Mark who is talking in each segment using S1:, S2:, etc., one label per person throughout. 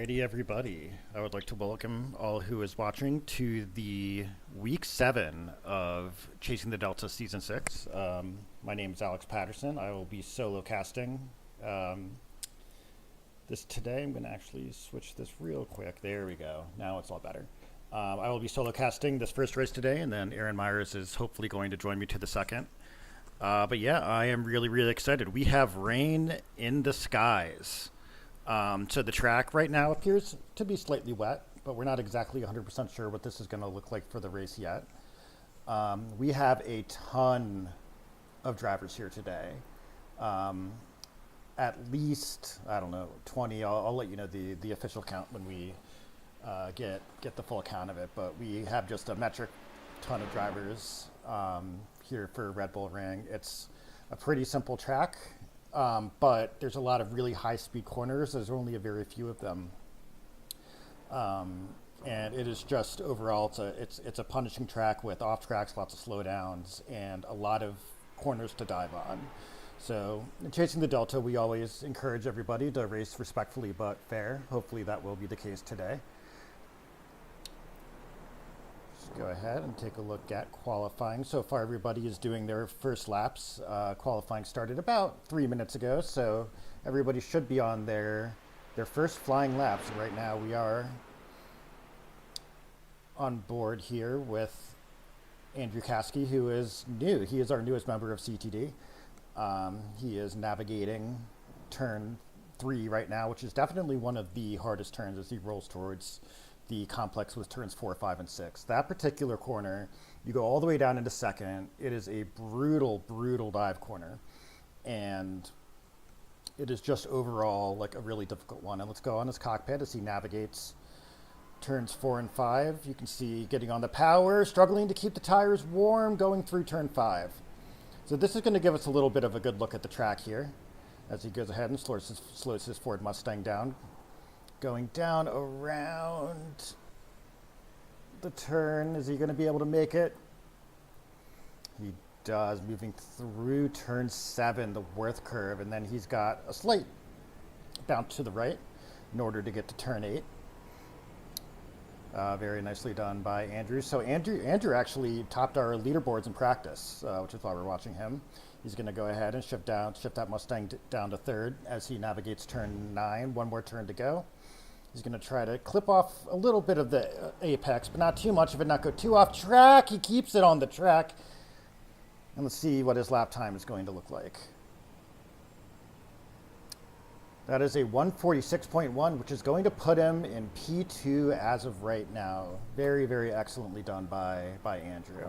S1: Alrighty, everybody. I would like to welcome all who is watching to the week 7 of Chasing the Delta Season 6. My name is Alex Patterson. I will be solo casting this today. I'm going to actually switch this real quick. There we go. Now it's all better. I will be solo casting this first race today, and then Aaron Myers is hopefully going to join me to the second. But yeah, I am really, really excited. We have rain in the skies. So the track right now appears to be slightly wet, but we're not exactly 100% sure what this is going to look like for the race yet. We have a ton of drivers here today. At least, I don't know, 20. I'll let you know the official count when we get the full count of it. But we have just a metric ton of drivers here for Red Bull Ring. It's a pretty simple track. But there's a lot of really high-speed corners. There's only a very few of them, and it is just overall it's a punishing track with off tracks, lots of slowdowns, and a lot of corners to dive on. So in Chasing the Delta, we always encourage everybody to race respectfully but fair. Hopefully that will be the case today. Go ahead and take a look at qualifying. So far, everybody is doing their first laps. Qualifying started about 3 minutes ago, so everybody should be on their first flying laps. Right now, we are on board here with Andrew Caskey, who is new. He is our newest member of CTD. He is navigating turn 3 right now, which is definitely one of the hardest turns as he rolls towards the complex with turns 4, 5, and 6. That particular corner, you go all the way down into second. It is a brutal, brutal dive corner. And it is just overall like a really difficult one. And let's go on his cockpit as he navigates turns 4 and 5. You can see getting on the power, struggling to keep the tires warm, going through turn 5. So this is going to give us a little bit of a good look at the track here as he goes ahead and slows his Ford Mustang down. Going down around the turn. Is he going to be able to make it? He does, moving through turn 7, the Worth curve, and then he's got a slight bounce to the right in order to get to turn 8. Very nicely done by Andrew. So Andrew actually topped our leaderboards in practice, which is why we're watching him. He's going to go ahead and shift that Mustang down to third as he navigates turn 9. One more turn to go. He's going to try to clip off a little bit of the apex, but not too much of it, not go too off track. He keeps it on the track. And let's see what his lap time is going to look like. That is a 146.1, which is going to put him in P2 as of right now. Very, very excellently done by Andrew.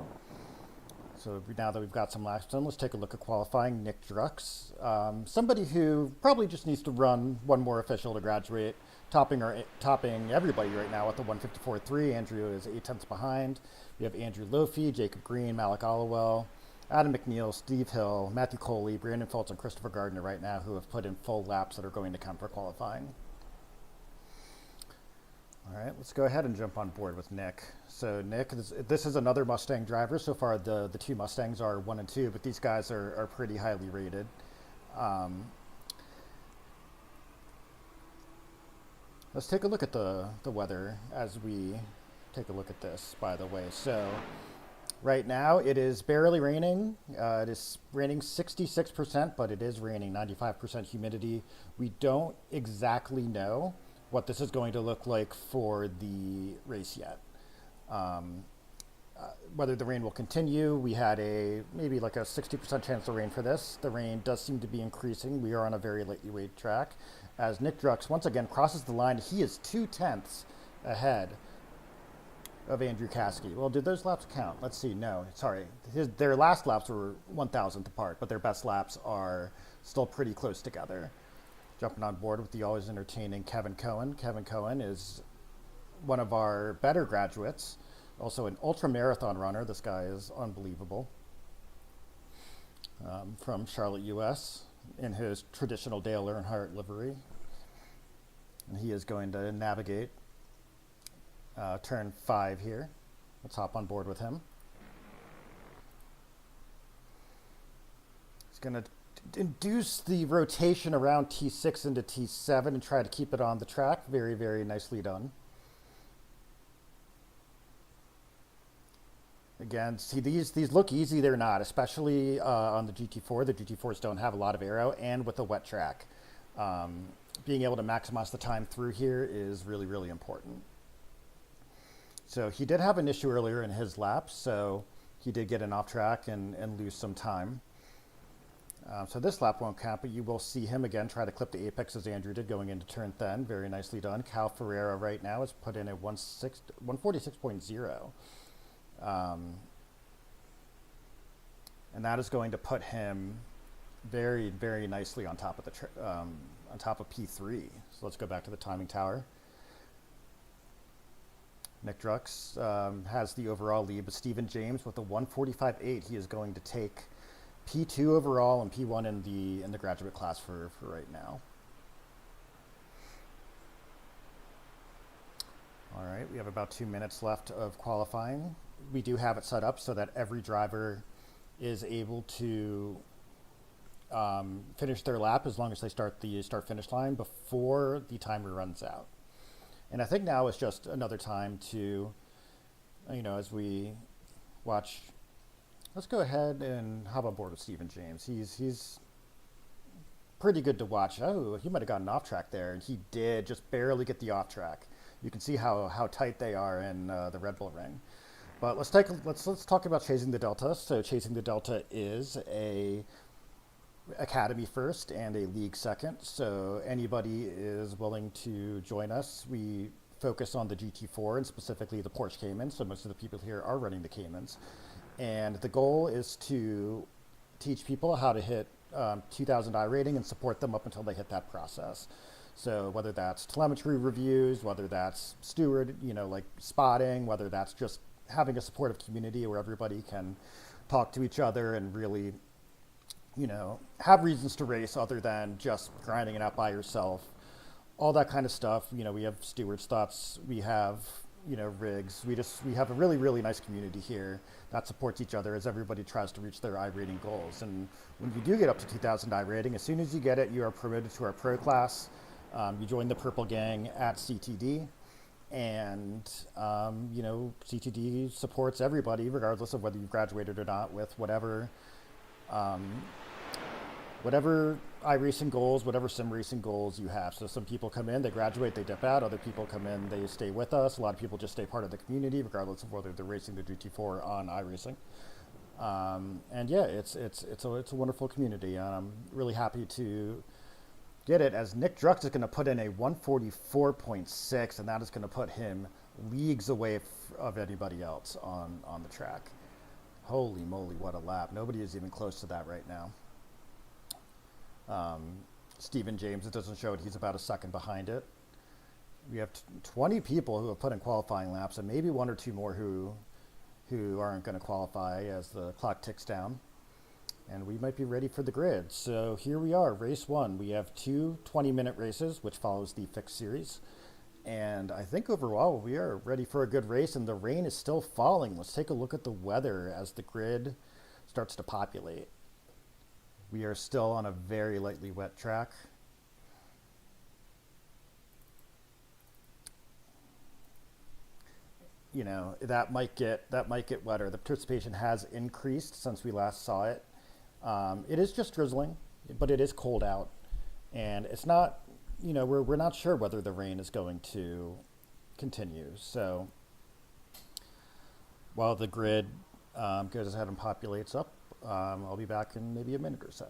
S1: So now that we've got some laps done, let's take a look at qualifying. Nick Drux, somebody who probably just needs to run one more official to graduate, topping everybody right now at the 154.3. Andrew is 8 tenths behind. We have Andrew Lofi, Jacob Green, Malik Allowell, Adam McNeil, Steve Hill, Matthew Coley, Brandon Fultz, and Christopher Gardner right now who have put in full laps that are going to count for qualifying. All right, let's go ahead and jump on board with Nick. So Nick, this is another Mustang driver. So far, the two Mustangs are 1 and 2, but these guys are pretty highly rated. Let's take a look at the weather as we take a look at this, by the way. So right now, it is barely raining. It is raining 66%, but it is raining 95% humidity. We don't exactly know what this is going to look like for the race yet. Whether the rain will continue, we had maybe like a 60% chance of rain for this. The rain does seem to be increasing. We are on a very lightly weighted track. As Nick Drux once again crosses the line, he is 2 tenths ahead of Andrew Caskey. Well, did those laps count? Let's see. No, sorry. Their last laps were 1,000th apart, but their best laps are still pretty close together. Jumping on board with the always entertaining Kevin Cohen. Kevin Cohen is one of our better graduates, also an ultra marathon runner. This guy is unbelievable. From Charlotte, U.S., in his traditional Dale Earnhardt livery. And he is going to navigate turn 5 here. Let's hop on board with him. He's going to induce the rotation around T6 into T7 and try to keep it on the track. Very, very nicely done. Again, see these look easy, they're not, especially on the GT4. The GT4s don't have a lot of aero, and with the wet track. Being able to maximize the time through here is really, really important. So he did have an issue earlier in his lap, so he did get an off track and lose some time. So this lap won't count, but you will see him again try to clip the apex as Andrew did going into turn 10. Very nicely done. Cal Ferreira right now has put in a 146.0. And that is going to put him very, very nicely on top of the on top of P3. So let's go back to the timing tower. Nick Drux has the overall lead, but Stephen James with a 145.8. He is going to take P2 overall and P1 in the graduate class for right now. All right, we have about 2 minutes left of qualifying. We do have it set up so that every driver is able to finish their lap as long as they start the start-finish line before the timer runs out. And I think now is just another time to, as we watch, let's go ahead and hop on board with Stephen James. He's pretty good to watch. Oh, he might have gotten off track there, and he did just barely get the off track. You can see how tight they are in the Red Bull ring. But let's talk about Chasing the Delta. So Chasing the Delta is a academy first and a league second. So anybody is willing to join us. We focus on the GT4 and specifically the Porsche Cayman. So most of the people here are running the Caymans. And the goal is to teach people how to hit 2000 iRating and support them up until they hit that process. So whether that's telemetry reviews, whether that's steward, like spotting, whether that's just having a supportive community where everybody can talk to each other and really, have reasons to race other than just grinding it out by yourself. All that kind of stuff. We have stewards thoughts, we have, rigs. We have a really, really nice community here that supports each other as everybody tries to reach their iRating goals. And when you do get up to 2000 iRating, as soon as you get it, you are promoted to our pro class. You join the Purple Gang at CTD, and CTD supports everybody regardless of whether you've graduated or not with whatever iRacing goals, whatever sim racing goals you have. So some people come in, they graduate, they dip out. Other people come in, they stay with us. A lot of people just stay part of the community regardless of whether they're racing the GT4 on iRacing. And yeah, it's a wonderful community, and I'm really happy to get it, as Nick Drux is going to put in a 144.6, and that is going to put him leagues away of anybody else on the track. Holy moly, what a lap. Nobody is even close to that right now. Stephen James, it doesn't show it, he's about a second behind it. We have 20 people who have put in qualifying laps, and maybe one or two more who aren't going to qualify as the clock ticks down. And we might be ready for the grid. So here we are, race one. We have two 20-minute races, which follows the fixed series. And I think overall we are ready for a good race, and the rain is still falling. Let's take a look at the weather as the grid starts to populate. We are still on a very lightly wet track. That might get wetter. The precipitation has increased since we last saw it. It is just drizzling, but it is cold out, and it's not, we're not sure whether the rain is going to continue. So while the grid goes ahead and populates up, I'll be back in maybe a minute or so.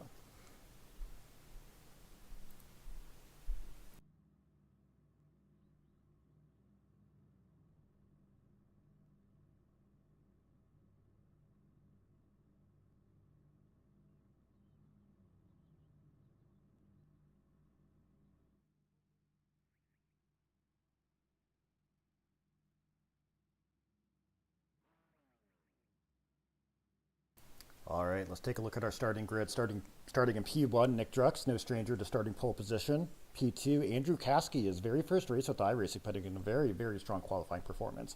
S1: All right, let's take a look at our starting grid. Starting in P1, Nick Drux, no stranger to starting pole position. P2, Andrew Caskey, his very first race with iRacing, putting in a very, very strong qualifying performance.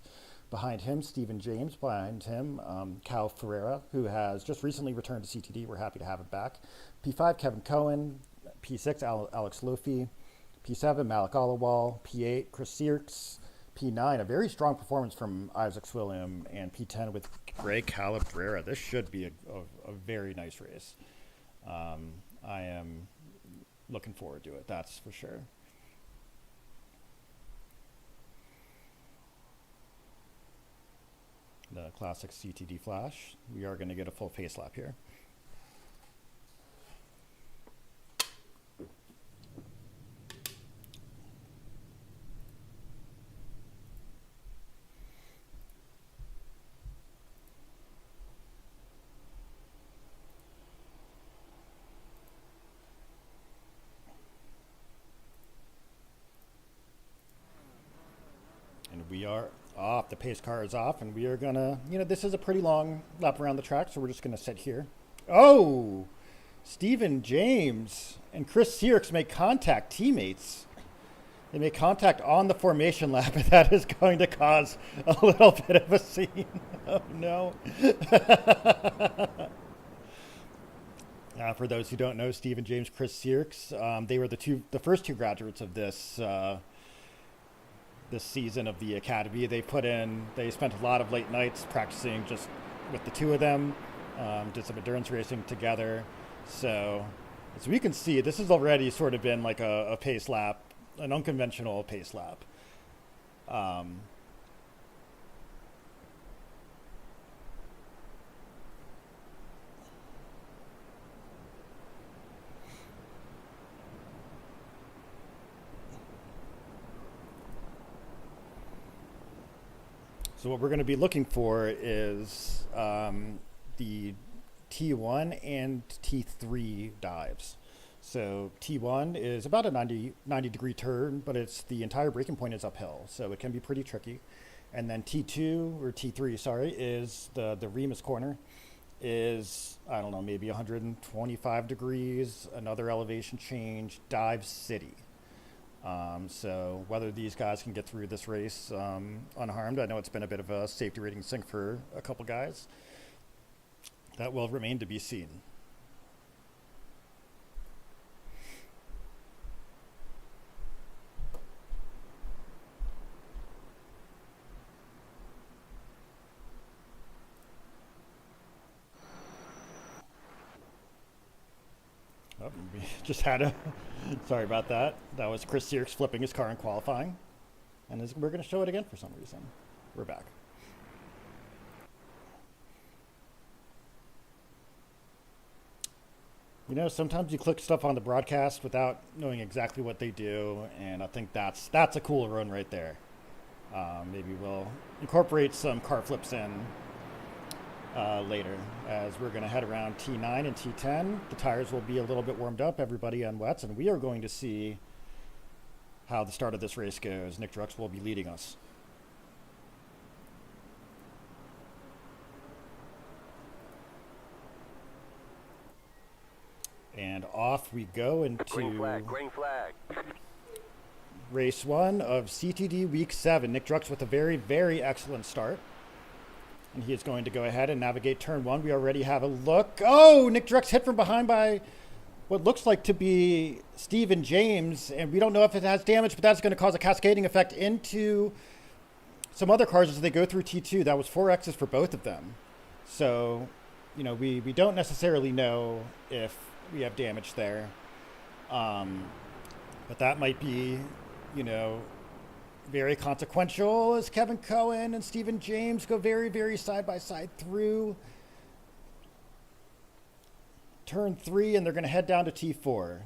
S1: Behind him, Stephen James. Behind him, Cal Ferreira, who has just recently returned to CTD. We're happy to have him back. P5, Kevin Cohen. P6, Alex Lofi. P7, Malik Alawal. P8, Chris Searks. P9, a very strong performance from Isaac Swilliam. And P10 with Greg Calabrera. This should be a very nice race. I am looking forward to it, that's for sure. The classic CTD flash. We are going to get a full face lap here. And we are off. The pace car is off, and we are gonna, this is a pretty long lap around the track, so we're just gonna sit here. Oh, Stephen James and Chris Searks make contact, teammates. They make contact on the formation lap, and that is going to cause a little bit of a scene. Oh no. For those who don't know, Stephen James, Chris Searks, they were the first two graduates of this season of the academy. They spent a lot of late nights practicing just with the two of them, did some endurance racing together. So as we can see, this has already sort of been like a pace lap, an unconventional pace lap. So what we're going to be looking for is the T1 and T3 dives. So T1 is about a 90 degree turn, but the entire braking point is uphill, so it can be pretty tricky. And then T2 or T3, sorry, is the Remus corner is, I don't know, maybe 125 degrees, another elevation change, dive city. So whether these guys can get through this race unharmed, I know it's been a bit of a safety rating sink for a couple guys. That will remain to be seen. Oh, we just had sorry about that. That was Chris Searks flipping his car in qualifying. And we're going to show it again for some reason. We're back. Sometimes you click stuff on the broadcast without knowing exactly what they do, and I think that's a cool run right there. Maybe we'll incorporate some car flips in later, as we're going to head around T9 and T10. The tires will be a little bit warmed up, everybody on wets, and we are going to see how the start of this race goes. Nick Drux will be leading us. And off we go into
S2: green flag.
S1: Race 1 of CTD Week 7. Nick Drux with a very, very excellent start. And he is going to go ahead and navigate turn 1. We already have a look. Oh, Nick Drux hit from behind by what looks like to be Stephen James. And we don't know if it has damage, but that's going to cause a cascading effect into some other cars as they go through T2. That was 4Xs for both of them. So, we don't necessarily know if we have damage there. But that might be, very consequential as Kevin Cohen and Stephen James go very, very side by side through turn 3, and they're going to head down to T4.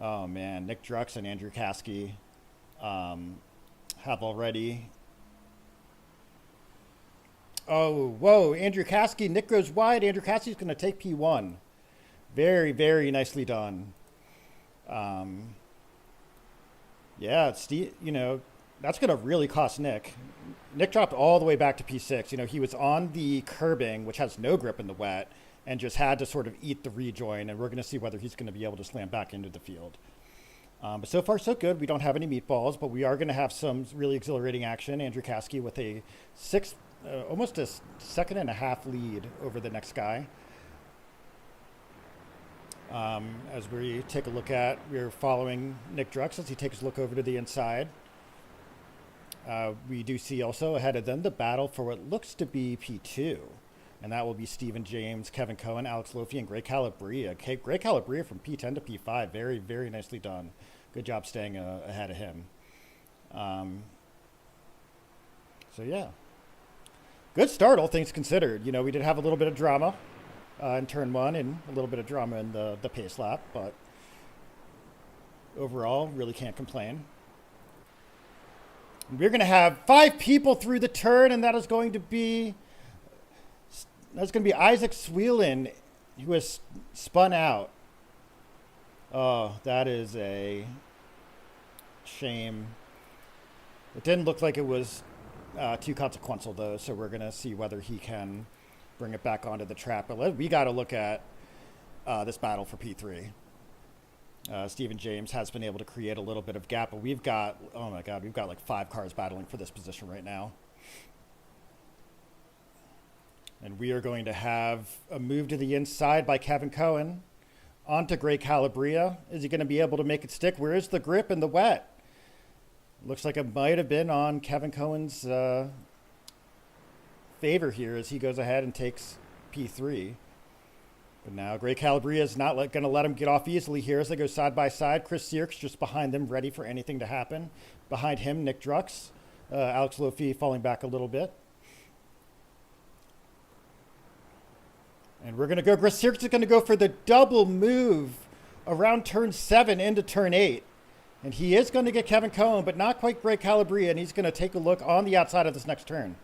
S1: Oh man, Nick Drux and Andrew Caskey have already. Oh, whoa, Andrew Caskey, Nick goes wide. Andrew Caskey's going to take P1. Very, very nicely done. Yeah, Steve, that's going to really cost Nick. Nick dropped all the way back to P6. He was on the curbing, which has no grip in the wet, and just had to sort of eat the rejoin, and we're going to see whether he's going to be able to slam back into the field. But so far, so good. We don't have any meatballs, but we are going to have some really exhilarating action. Andrew Caskey with a almost a second and a half lead over the next guy. As we take a look at, we're following Nick Drux as he takes a look over to the inside. We do see also ahead of them the battle for what looks to be P2. And that will be Stephen James, Kevin Cohen, Alex Lofi, and Greg Calabria. Greg Calabria from P10 to P5. Very, very nicely done. Good job staying ahead of him. So, yeah. Good start, all things considered. You know, we did have a little bit of drama in turn one and a little bit of drama in the pace lap. But overall, really can't complain. We're going to have 5 people through the turn, and that is going to be... That's going to be Isaac Sweelin, who has spun out. Oh, that is a shame. It didn't look like it was too consequential, though, so we're going to see whether he can bring it back onto the track. But we got to look at this battle for P3. Stephen James has been able to create a little bit of gap, but we've got, oh my God, we've got like 5 cars battling for this position right now. And we are going to have a move to the inside by Kevin Cohen onto Greg Calabria. Is he going to be able to make it stick? Where is the grip in the wet? Looks like it might have been on Kevin Cohen's favor here as he goes ahead and takes P3. But now Greg Calabria is not going to let him get off easily here as they go side by side. Chris Sierks just behind them, ready for anything to happen. Behind him, Nick Drux. Alex Lofi falling back a little bit. And we're going to go, Chris Sierks is going to go for the double move around turn 7 into turn 8. And he is going to get Kevin Cohen, but not quite Greg Calabria, and he's going to take a look on the outside of this next turn.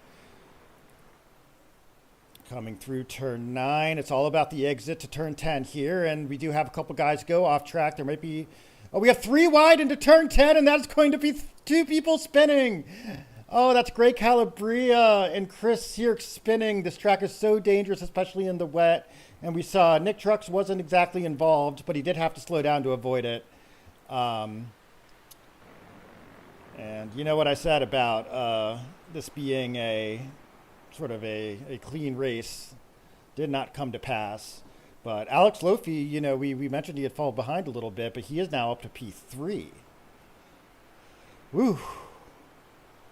S1: Coming through turn 9, it's all about the exit to turn 10 here, and we do have a couple guys go off track. There might be, oh, we have 3 wide into turn 10, and that's going to be 2 people spinning. Oh, that's Greg Calabria and Chris Sierks spinning. This track is so dangerous, especially in the wet. And we saw Nick Drux wasn't exactly involved, but he did have to slow down to avoid it. And you know what I said about this being a sort of a clean race did not come to pass. But Alex Lofi, you know, we mentioned he had fallen behind a little bit, but he is now up to P3. Woo.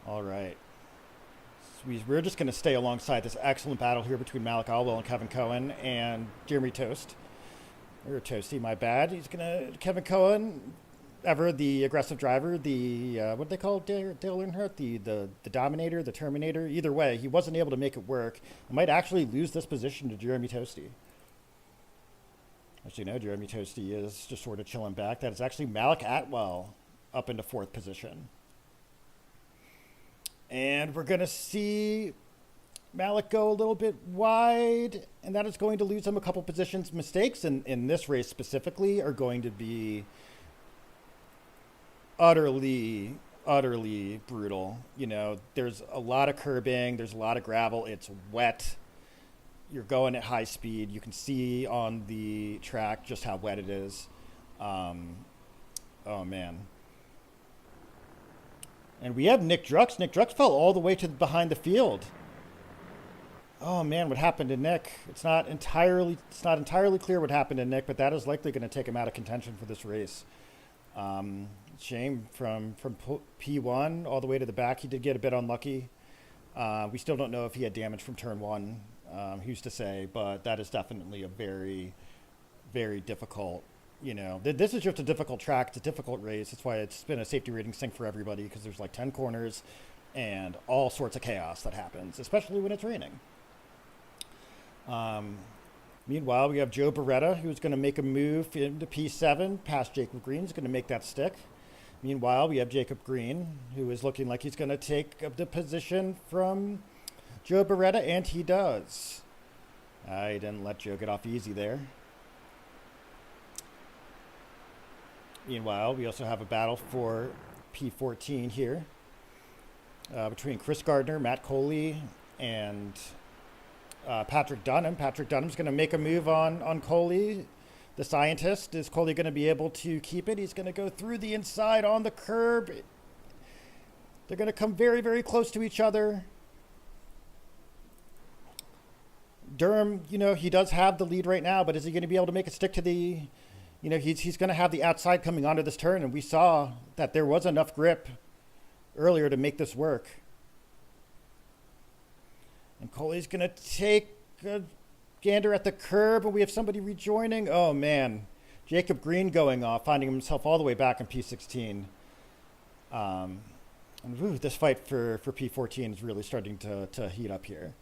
S1: All right. So we're just going to stay alongside this excellent battle here between Malik Alwell and Kevin Cohen and Jeremy Toast. Or Toasty, my bad. He's going to, Kevin Cohen, ever the aggressive driver, the, what do they call Dale Earnhardt? The Dominator, the Terminator. Either way, he wasn't able to make it work. He might actually lose this position to Jeremy Toasty. As you know, Jeremy Toasty is just sort of chilling back. That is actually Malik Atwell up into 4th position. And we're going to see Malik go a little bit wide, and that is going to lose him a couple positions. Mistakes in this race specifically are going to be utterly brutal. You know, there's a lot of curbing, there's a lot of gravel, it's wet. You're going at high speed. You can see on the track just how wet it is. Oh, man. And we have Nick Drux. Nick Drux fell all the way to behind the field. Oh man, what happened to Nick? It's not entirely clear what happened to Nick, but that is likely going to take him out of contention for this race. Shame from P1 all the way to the back. He did get a bit unlucky. We still don't know if he had damage from turn 1. Who's to say? But that is definitely a very, very difficult. You know, this is just a difficult track. It's a difficult race. That's why it's been a safety rating sink for everybody, because there's like 10 corners and all sorts of chaos that happens, especially when it's raining. Meanwhile, we have Joe Beretta, who's going to make a move into P7 past Jacob Green. He's going to make that stick. Meanwhile, we have Jacob Green, who is looking like he's going to take up the position from Joe Beretta, and he does. I didn't let Joe get off easy there. Meanwhile, we also have a battle for P14 here between Chris Gardner, Matt Coley, and Patrick Dunham. Patrick Dunham's going to make a move on Coley. The scientist, is Coley going to be able to keep it? He's going to go through the inside on the curb. They're going to come very, very close to each other. Durham, you know, he does have the lead right now, but is he going to be able to make it stick to the, you know, he's going to have the outside coming onto this turn, and we saw that there was enough grip earlier to make this work. And Coley's going to take a gander at the curb, and we have somebody rejoining. Oh, man. Jacob Green going off, finding himself all the way back in P16. And this fight for P14 is really starting to heat up here.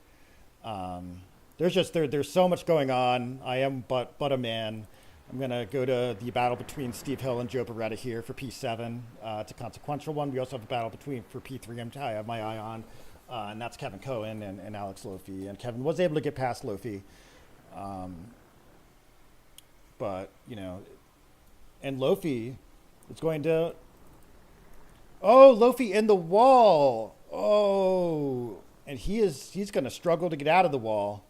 S1: There's so much going on. I am but a man. I'm going to go to the battle between Steve Hill and Joe Beretta here for P7. It's a consequential one. We also have a battle for P3 I have my eye on. And that's Kevin Cohen and Alex Lofi. And Kevin was able to get past Lofi. But, you know, and Lofi is going to... Oh, Lofi in the wall. Oh, and he's going to struggle to get out of the wall.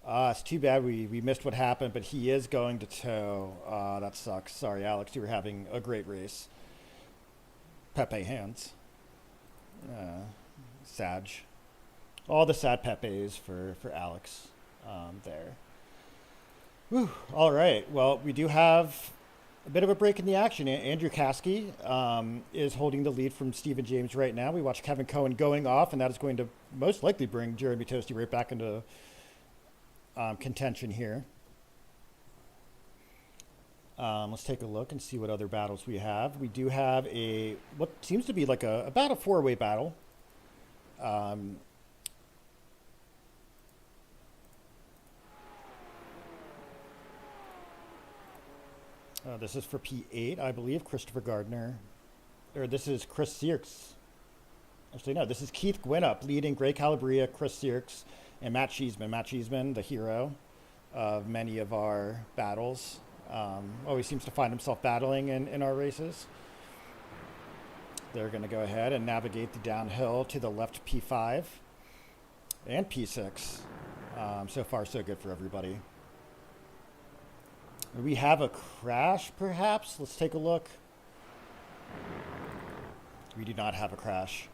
S1: It's too bad we missed what happened, but he is going to tow. That sucks. Sorry, Alex, you were having a great race. Pepe hands. Sag. All the sad Pepes for Alex there. Whew. All right. Well, we do have a bit of a break in the action. Andrew Caskey is holding the lead from Stephen James right now. We watch Kevin Cohen going off, and that is going to most likely bring Jeremy Toasty right back into contention here. Let's take a look and see what other battles we have. We do have what seems to be like about a four-way battle. This is for P8, I believe. Christopher Gardner. Or this is Chris Searks. Actually, no, this is Keith Gwinnett leading Gray Calabria, Chris Searks, and Matt Cheeseman. Matt Cheeseman, the hero of many of our battles. Always seems to find himself battling in our races. They're going to go ahead and navigate the downhill to the left P5 and P6. So far, so good for everybody. We have a crash, perhaps? Let's take a look. We do not have a crash.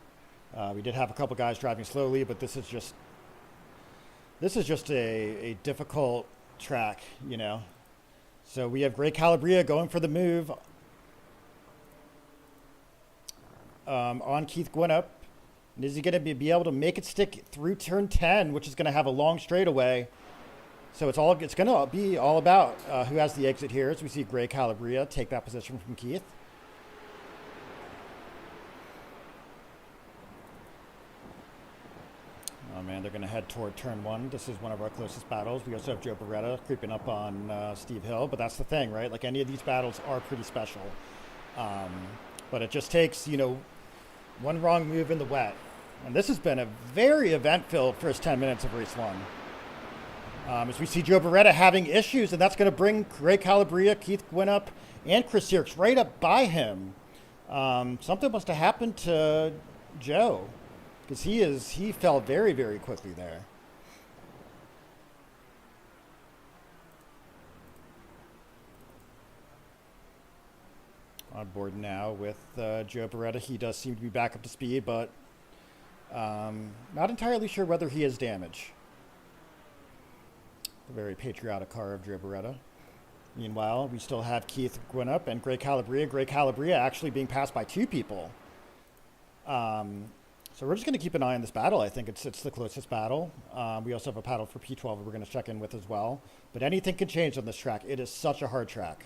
S1: We did have a couple guys driving slowly, but this is just a difficult track, you know. So we have Gray Calabria going for the move on Keith Gwinnett. And is he going to be able to make it stick through turn 10, which is going to have a long straightaway? So it's going to be all about who has the exit here. As we see Gray Calabria take that position from Keith. Oh man, they're going to head toward turn 1. This is one of our closest battles. We also have Joe Beretta creeping up on Steve Hill, but that's the thing, right? Like, any of these battles are pretty special. But it just takes, you know, one wrong move in the wet. And this has been a very event-filled first 10 minutes of race 1. As we see Joe Beretta having issues, and that's going to bring Gray Calabria, Keith Gwinnett, and Chris Searks right up by him. Something must have happened to Joe, because he fell very, very quickly there. On board now with Joe Beretta. He does seem to be back up to speed, but not entirely sure whether he has damage. A very patriotic car of Joe Beretta. Meanwhile, we still have Keith Gwinnett and Gray Calabria. Gray Calabria actually being passed by 2 people. So we're just going to keep an eye on this battle. I think it's the closest battle. We also have a battle for P12 we're going to check in with as well. But anything can change on this track. It is such a hard track.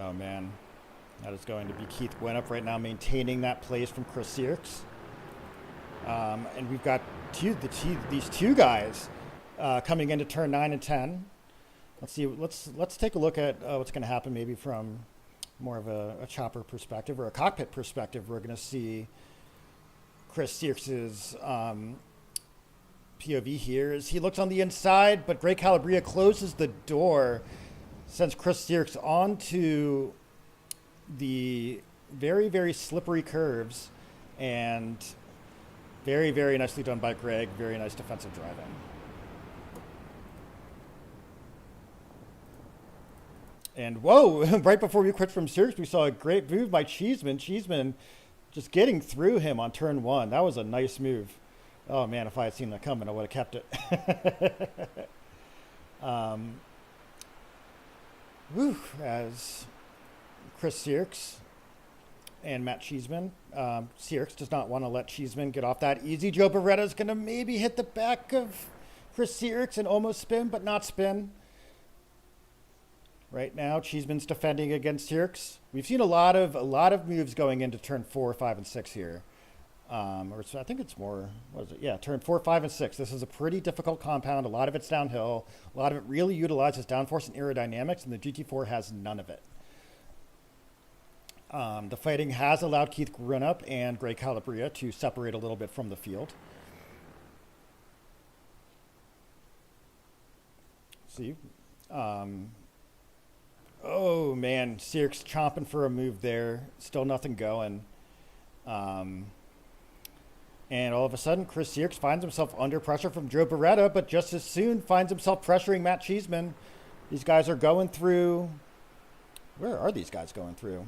S1: Oh, man. That is going to be Keith Gwinnett right now maintaining that place from Chris Searks. And we've got these 2 guys coming into turn 9 and 10. Let's see. Let's take a look at what's going to happen maybe from more of a chopper perspective or a cockpit perspective. We're going to see Chris Searks's POV here as he looks on the inside, but Gray Calabria closes the door, sends Chris Searks onto the very, very slippery curves, and very, very nicely done by Greg. Very nice defensive driving. And whoa, right before we quit from Sirks, we saw a great move by Cheeseman. Cheeseman just getting through him on turn one. That was a nice move. Oh man, if I had seen that coming, I would have kept it. um, as Chris Sirks and Matt Cheeseman. Sirks does not want to let Cheeseman get off that easy. Joe Beretta is going to maybe hit the back of Chris Sirks and almost spin, but not spin. Right now, Cheeseman's defending against Sirks. We've seen a lot of moves going into turn 4, 5, and 6 here. I think it's more, what is it? Yeah, turn 4, 5, and 6. This is a pretty difficult compound. A lot of it's downhill. A lot of it really utilizes downforce and aerodynamics, and the GT4 has none of it. The fighting has allowed Keith Grunup and Greg Calabria to separate a little bit from the field. See? Oh man, Sirks chomping for a move there. Still nothing going. And all of a sudden, Chris Sirks finds himself under pressure from Joe Beretta, but just as soon finds himself pressuring Matt Cheeseman. These guys are going through. Where are these guys going through?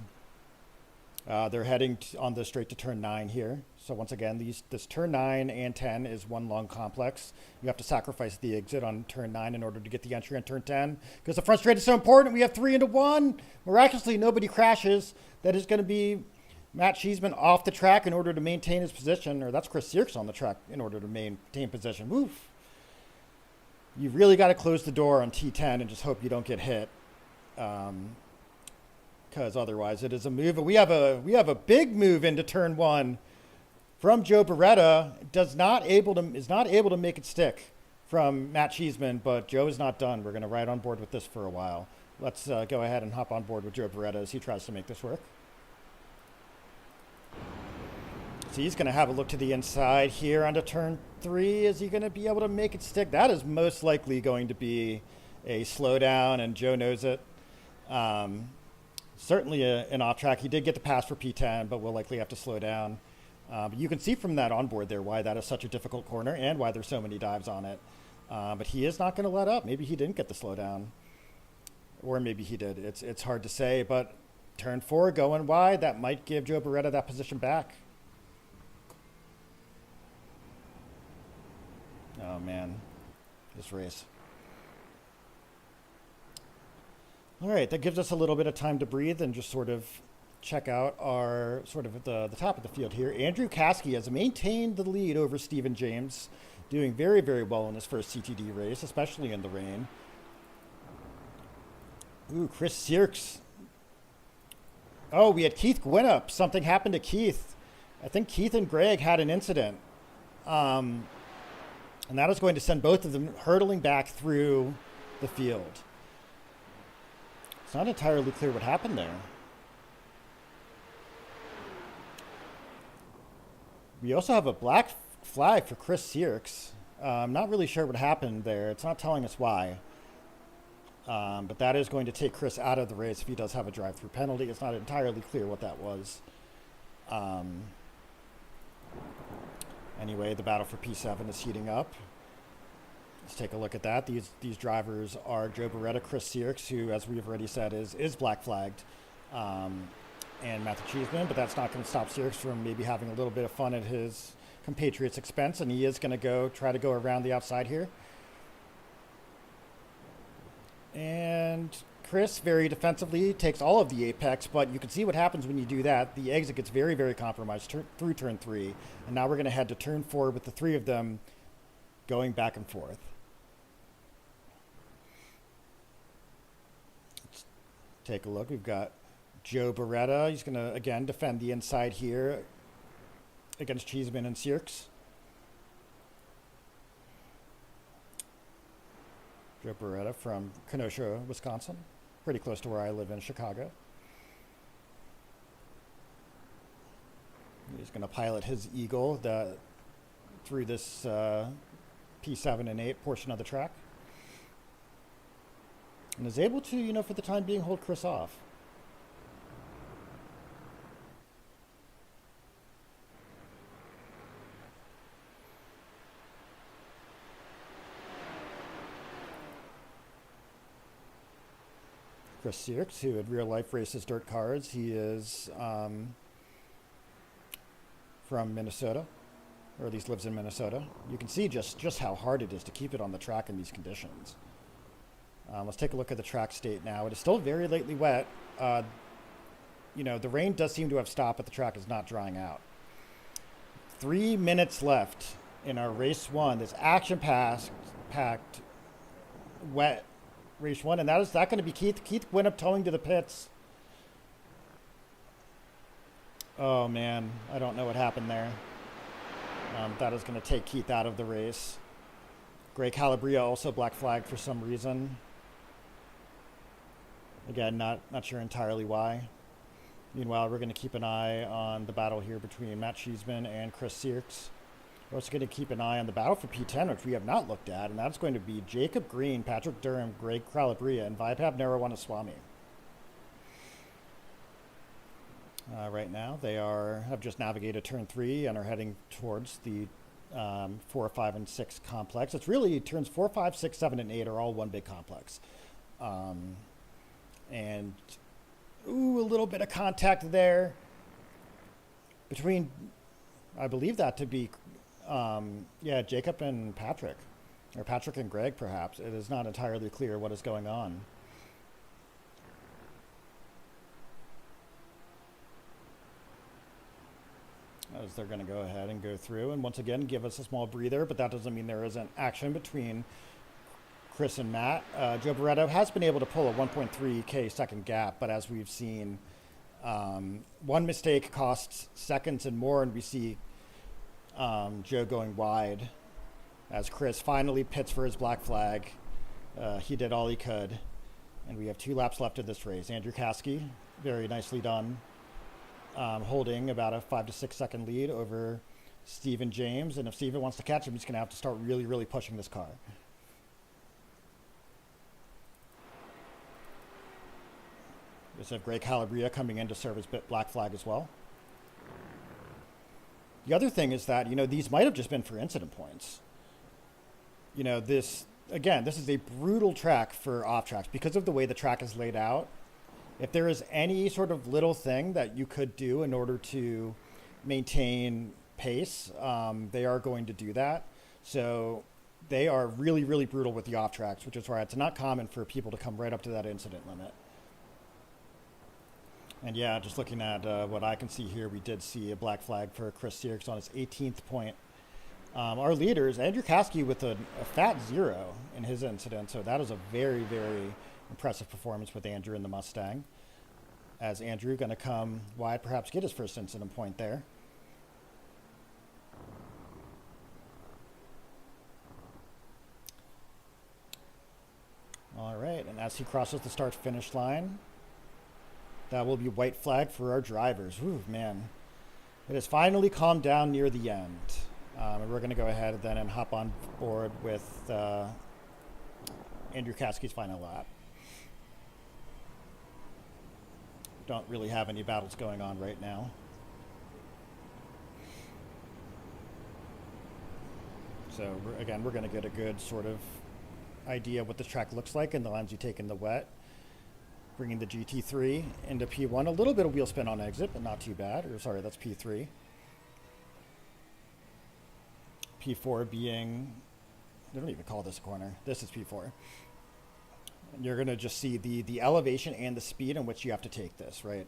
S1: They're heading on the straight to turn 9 here. So once again, this turn 9 and 10 is one long complex. You have to sacrifice the exit on turn 9 in order to get the entry on turn 10. Because the front straight is so important. We have 3 into 1. Miraculously, nobody crashes. That is going to be Matt Cheeseman off the track in order to maintain his position. Or that's Chris Sirks on the track in order to maintain position. Woof. You really got to close the door on T10 and just hope you don't get hit. Because otherwise it is a move. We have a big move into turn 1 from Joe Beretta. Is not able to make it stick from Matt Cheeseman, but Joe is not done. We're going to ride on board with this for a while. Let's go ahead and hop on board with Joe Beretta as he tries to make this work. So he's going to have a look to the inside here onto turn 3. Is he going to be able to make it stick? That is most likely going to be a slowdown, and Joe knows it. Certainly an off track. He did get the pass for P10, but will likely have to slow down. But you can see from that onboard there why that is such a difficult corner and why there's so many dives on it. But he is not going to let up. Maybe he didn't get the slowdown, or maybe he did. It's hard to say. But turn 4 going wide, that might give Joe Beretta that position back. Oh man, this race. All right, that gives us a little bit of time to breathe and just sort of check out our sort of at the top of the field here. Andrew Caskey has maintained the lead over Stephen James, doing very, very well in his first CTD race, especially in the rain. Ooh, Chris Sirks. Oh, we had Keith Gwinnett. Something happened to Keith. I think Keith and Greg had an incident. And that is going to send both of them hurtling back through the field. It's not entirely clear what happened there. We also have a black flag for Chris Sirks. I'm not really sure what happened there. It's not telling us why. But that is going to take Chris out of the race if he does have a drive-through penalty. It's not entirely clear what that was. Anyway, the battle for P7 is heating up. Let's take a look at that. These drivers are Joe Beretta, Chris Sirks, who, as we've already said, is black flagged, and Matthew Cheeseman. But that's not going to stop Sirks from maybe having a little bit of fun at his compatriot's expense, and he is going to try to go around the outside here. And Chris, very defensively, takes all of the apex, but you can see what happens when you do that. The exit gets very, very compromised through turn 3, and now we're going to head to turn 4 with the 3 of them going back and forth. Let's take a look. We've got Joe Beretta. He's going to, again, defend the inside here against Cheeseman and Sirks. Joe Beretta from Kenosha, Wisconsin. Pretty close to where I live in Chicago. He's going to pilot his Eagle through this P7 and 8 portion of the track. And is able to, for the time being, hold Chris off. Chris Sierks, who in real life races dirt cars. He is from Minnesota, or at least lives in Minnesota. You can see just how hard it is to keep it on the track in these conditions. Let's take a look at the track state now. It is still very lightly wet. The rain does seem to have stopped, but the track is not drying out. 3 minutes left in our race one. This action-packed, wet race one, and that going to be Keith. Keith went up towing to the pits. Oh man, I don't know what happened there. That is going to take Keith out of the race. Greg Calabria also black flagged for some reason. Again, not sure entirely why. Meanwhile, we're going to keep an eye on the battle here between Matt Cheeseman and Chris Sierks. We're also going to keep an eye on the battle for P10, which we have not looked at, and that's going to be Jacob Green, Patrick Durham, Greg Calabria, and Vaibhav Narayanaswamy. Right now, they have just navigated turn 3 and are heading towards the 4, 5, and 6 complex. It's really turns 4, 5, 6, 7, and 8 are all one big complex. And a little bit of contact there between, I believe that to be, Jacob and Patrick, or Patrick and Greg, perhaps. It is not entirely clear what is going on. As they're going to go ahead and go through and once again give us a small breather, but that doesn't mean there isn't action between Chris and Matt. Joe Barretto has been able to pull a 1.3K second gap, but as we've seen, one mistake costs seconds and more, and we see Joe going wide as Chris finally pits for his black flag. He did all he could, and we have 2 laps left of this race. Andrew Caskey, very nicely done, holding about a 5 to 6 second lead over Stephen James, and if Stephen wants to catch him, he's going to have to start really, really pushing this car. We have Greg Calabria coming in to serve as black flag as well. The other thing is that, these might have just been for incident points. This is a brutal track for off tracks because of the way the track is laid out. If there is any sort of little thing that you could do in order to maintain pace, they are going to do that. So they are really, really brutal with the off tracks, which is why it's not common for people to come right up to that incident limit. And yeah, just looking at what I can see here, we did see a black flag for Chris Sierks on his 18th point. Our leaders, Andrew Caskey with a fat 0 in his incident, so that is a very, very impressive performance with Andrew in the Mustang. As Andrew going to come wide, perhaps get his first incident point there. All right, and as he crosses the start-finish line, that will be white flag for our drivers. Ooh, man. It has finally calmed down near the end. And we're going to go ahead then and hop on board with Andrew Caskey's final lap. Don't really have any battles going on right now. So we're going to get a good sort of idea what the track looks like and the lines you take in the wet. Bringing the GT3 into P1. A little bit of wheel spin on exit, but not too bad. Or sorry, that's P3. P4 being, they don't even call this a corner. This is P4. And you're going to just see the elevation and the speed in which you have to take this, right?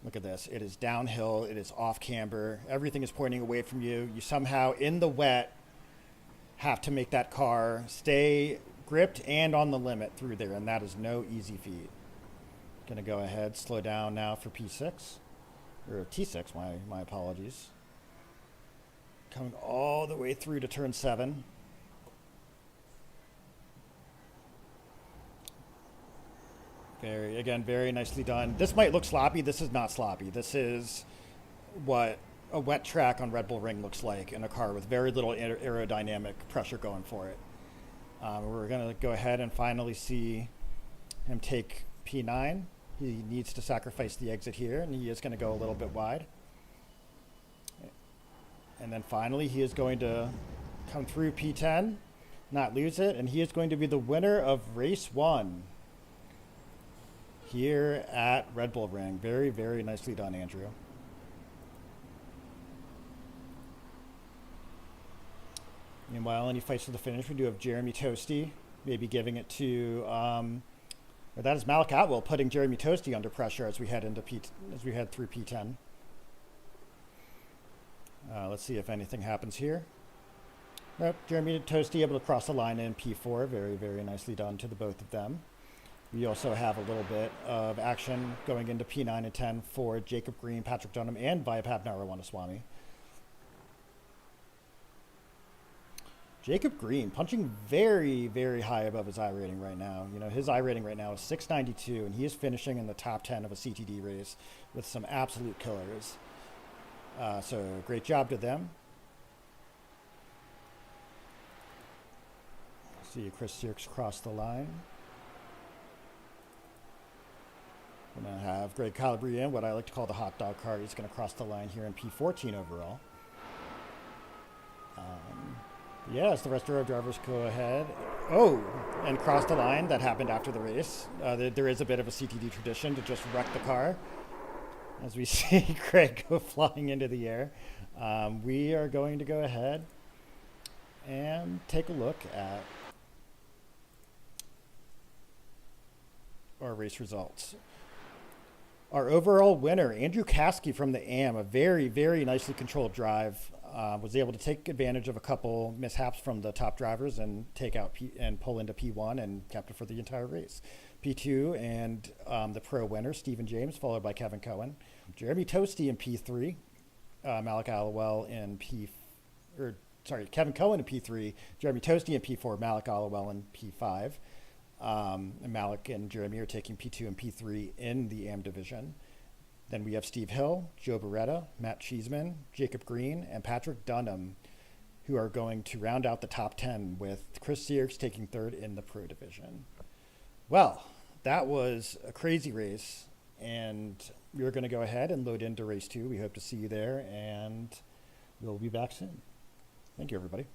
S1: Look at this. It is downhill. It is off camber. Everything is pointing away from you. You somehow, in the wet, have to make that car stay gripped and on the limit through there, and that is no easy feat. Going to go ahead, slow down now for P6, or T6, my apologies. Coming all the way through to turn 7. Very nicely done. This might look sloppy. This is not sloppy. This is what a wet track on Red Bull Ring looks like in a car with very little aerodynamic pressure going for it. We're going to go ahead and finally see him take P9. He needs to sacrifice the exit here, and he is going to go a little bit wide. And then finally, he is going to come through P10, not lose it, and he is going to be the winner of race 1. here at Red Bull Ring. Very, very nicely done, Andrew. Meanwhile, any fights to the finish, we do have Jeremy Toasty, maybe giving it to, or that is Malik Atwell putting Jeremy Toasty under pressure as we head into as we head through P10. Let's see if anything happens here. Nope, Jeremy Toasty able to cross the line in P4. Very, very nicely done to the both of them. We also have a little bit of action going into P9 and 10 for Jacob Green, Patrick Dunham, and Vayapab Narawanaswamy. Jacob Green punching very, very high above his I rating right now. You know, his I rating right now is 692, and he is finishing in the top 10 of a CTD race with some absolute killers. So great job to them. See Chris Sirks cross the line. We're going to have Greg Calabria in what I like to call the hot dog car. He's going to cross the line here in P14 overall. Yes, the rest of our drivers go ahead. Oh, and cross the line. That happened after the race. There is a bit of a CTD tradition to just wreck the car. As we see Craig go flying into the air. We are going to go ahead and take a look at our race results. Our overall winner, Andrew Caskey from the AM, a very, very nicely controlled drive, was able to take advantage of a couple mishaps from the top drivers and take out and pull into P1 and kept it for the entire race. P2 and the pro winner, Stephen James, followed by Kevin Cohen. Jeremy Toasty in P3, Malik Allowell in Kevin Cohen in P3, Jeremy Toasty in P4, Malik Allowell in P5. And Malik and Jeremy are taking P2 and P3 in the AM division. Then we have Steve Hill, Joe Beretta, Matt Cheeseman, Jacob Green, and Patrick Dunham, who are going to round out the top 10 with Chris Sierks taking third in the pro division. Well, that was a crazy race, and we're going to go ahead and load into race 2. We hope to see you there, and we'll be back soon. Thank you, everybody.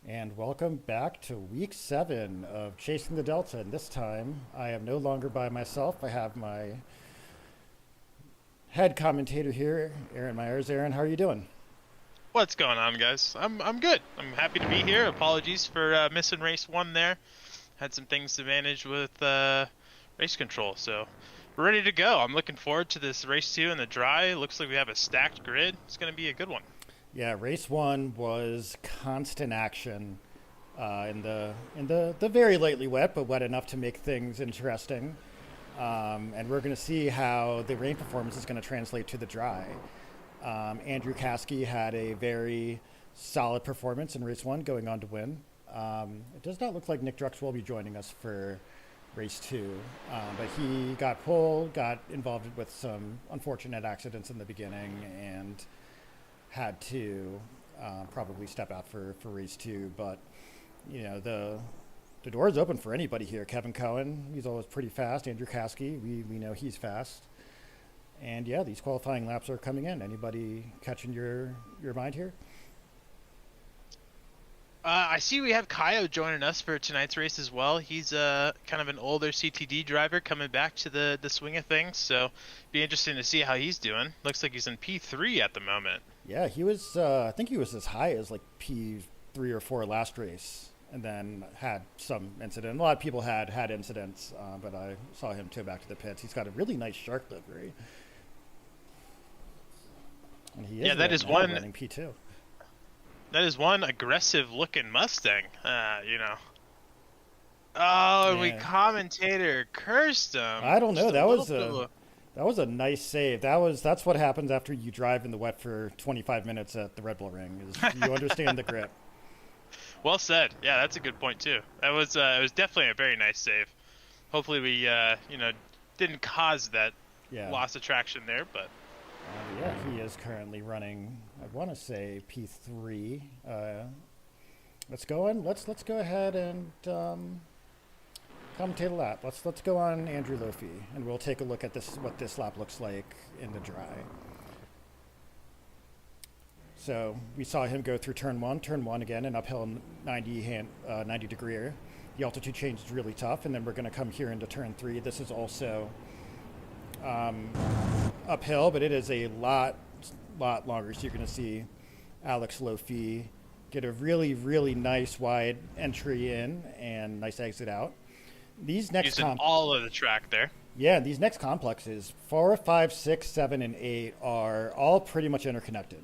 S1: And welcome back to week 7 of Chasing the Delta. And this time, I am no longer by myself. I have my head commentator here, Aaron Myers. Aaron, how are you doing?
S2: What's going on, guys? I'm good. I'm happy to be here. Apologies for missing race 1 there. Had some things to manage with race control, so we're ready to go. I'm looking forward to this race 2 in the dry. Looks like we have a stacked grid. It's going to be a good one.
S1: Yeah, race 1 was constant action in the very lightly wet, but wet enough to make things interesting. And we're going to see how the rain performance is going to translate to the dry. Andrew Caskey had a very solid performance in race 1, going on to win. It does not look like Nick Drux will be joining us for race 2, but he got pulled, got involved with some unfortunate accidents in the beginning, and had to probably step out for race 2. But the door is open for anybody here. Kevin Cohen, he's always pretty fast. Andrew Caskey, we know he's fast. And yeah, these qualifying laps are coming in. Anybody catching your mind here?
S2: I see we have Kaio joining us for tonight's race as well. He's kind of an older CTD driver coming back to the swing of things, so be interesting to see how he's doing. Looks like he's in P3 at the moment.
S1: Yeah, he was. I think he was as high as like P3 or 4 last race, and then had some incident. A lot of people had incidents, but I saw him tow back to the pits. He's got a really nice shark livery, and he is
S2: Yeah, that
S1: right
S2: is
S1: now
S2: one.
S1: running P2.
S2: That is one aggressive-looking Mustang. Oh, we
S1: Yeah,
S2: commentator cursed him.
S1: I don't know.
S2: Just a little bit of a...
S1: That was a nice save. That's what happens after you drive in the wet for 25 minutes at the Red Bull Ring. Is you understand the grip.
S2: Well said. Yeah, that's a good point too. That was it was definitely a very nice save. Hopefully we didn't cause that
S1: Yeah.
S2: loss of traction there, but
S1: Yeah, he is currently running. I want to say P3. Let's go on. Let's go ahead and commentate a lap. Let's go on Andrew Lofi, and we'll take a look at what this lap looks like in the dry. So we saw him go through turn one again, an uphill 90 degree. The altitude change is really tough, and then we're going to come here into turn 3. This is also uphill, but it is a lot longer. So you're going to see Alex Lofi get a really, really nice wide entry in and nice exit out. These next
S2: using all of the track there.
S1: Yeah, these next complexes, 4, 5, 6, 7, and 8 are all pretty much interconnected.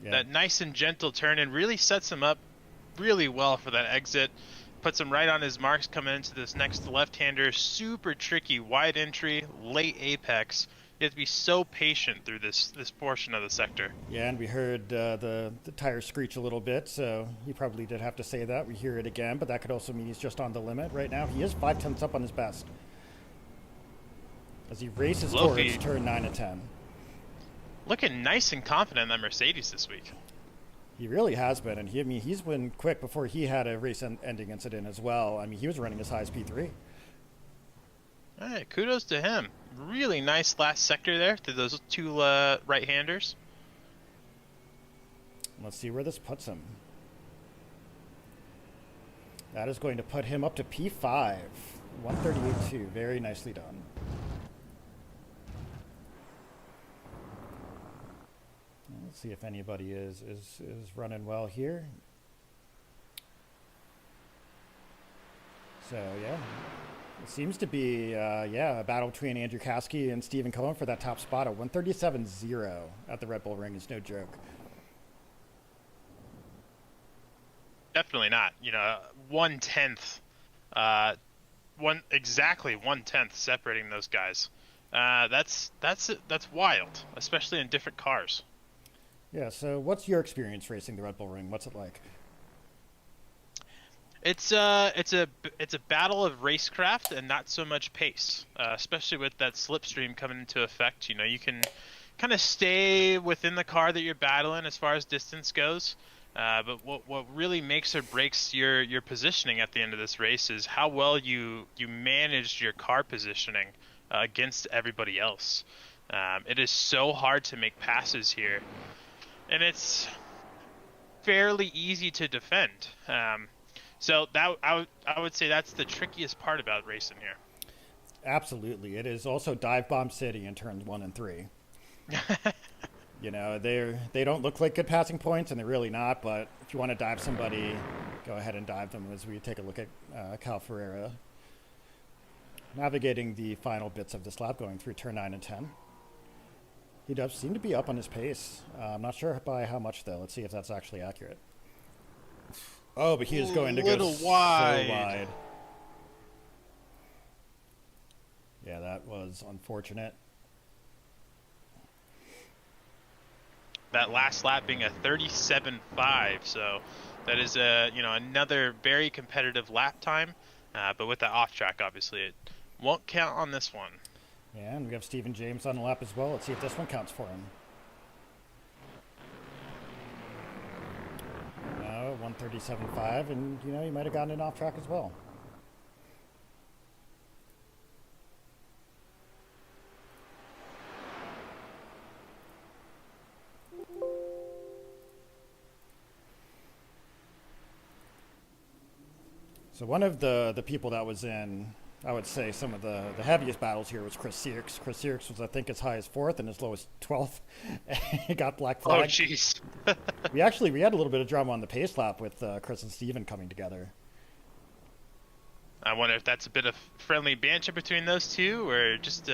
S1: Yeah.
S2: That nice and gentle turn and really sets him up really well for that exit. Puts him right on his marks coming into this next left-hander. Super tricky wide entry, late apex. You have to be so patient through this portion of the sector.
S1: Yeah, and we heard the tire screech a little bit, so he probably did have to say that. We hear it again, but that could also mean he's just on the limit right now. He is 5/10 up on his best as he races towards turn 9 and 10.
S2: Looking nice and confident in that Mercedes this week.
S1: He really has been, and he's been quick before he had a race-ending incident as well. I mean, he was running as high as P3.
S2: All right, kudos to him. Really nice last sector there to those two right-handers.
S1: Let's see where this puts him. That is going to put him up to P5, 138.2. Very nicely done. Let's see if anybody is running well here. So yeah, it seems to be a battle between Andrew Caskey and Stephen Cohen for that top spot. At 137.0 at the Red Bull Ring is no joke.
S2: Definitely not. 1/10, exactly 1/10 separating those guys. That's wild, especially in different cars.
S1: Yeah, so what's your experience racing the Red Bull Ring? What's it like?
S2: It's a battle of racecraft and not so much pace, especially with that slipstream coming into effect. You can kind of stay within the car that you're battling as far as distance goes. But what really makes or breaks your positioning at the end of this race is how well you managed your car positioning against everybody else. It is so hard to make passes here, and it's fairly easy to defend. So that I would say that's the trickiest part about racing
S1: Absolutely. It is also dive bomb city in turns 1 and 3.
S2: here.
S1: You know, they don't look like good passing points, and they're really not. But if you want to dive somebody, go ahead and dive them. As we take a look at Cal Ferreira navigating the final bits of this lap, going through turn 9 and 10. He does seem to be up on his pace. I'm not sure by how much though. Let's see if that's actually accurate. Oh, but he is going to go
S2: Little
S1: so
S2: wide.
S1: wide. Yeah, that was unfortunate.
S2: That last lap being a 37.5, so that is another very competitive lap time. But with that off track, obviously it won't count on this one.
S1: Yeah, and we have Stephen James on the lap as well. Let's see if this one counts for him. No, 137.5, and you know, he might have gotten it off track as well. So one of the people that was in, I would say, some of the heaviest battles here was Chris Searks. Chris Searks was, I think, as high as 4th and as low as 12th. He got black
S2: Oh,
S1: flag.
S2: jeez.
S1: We had a little bit of drama on the pace lap with Chris and Steven coming together.
S2: I wonder if that's a bit of friendly banter between those two, or just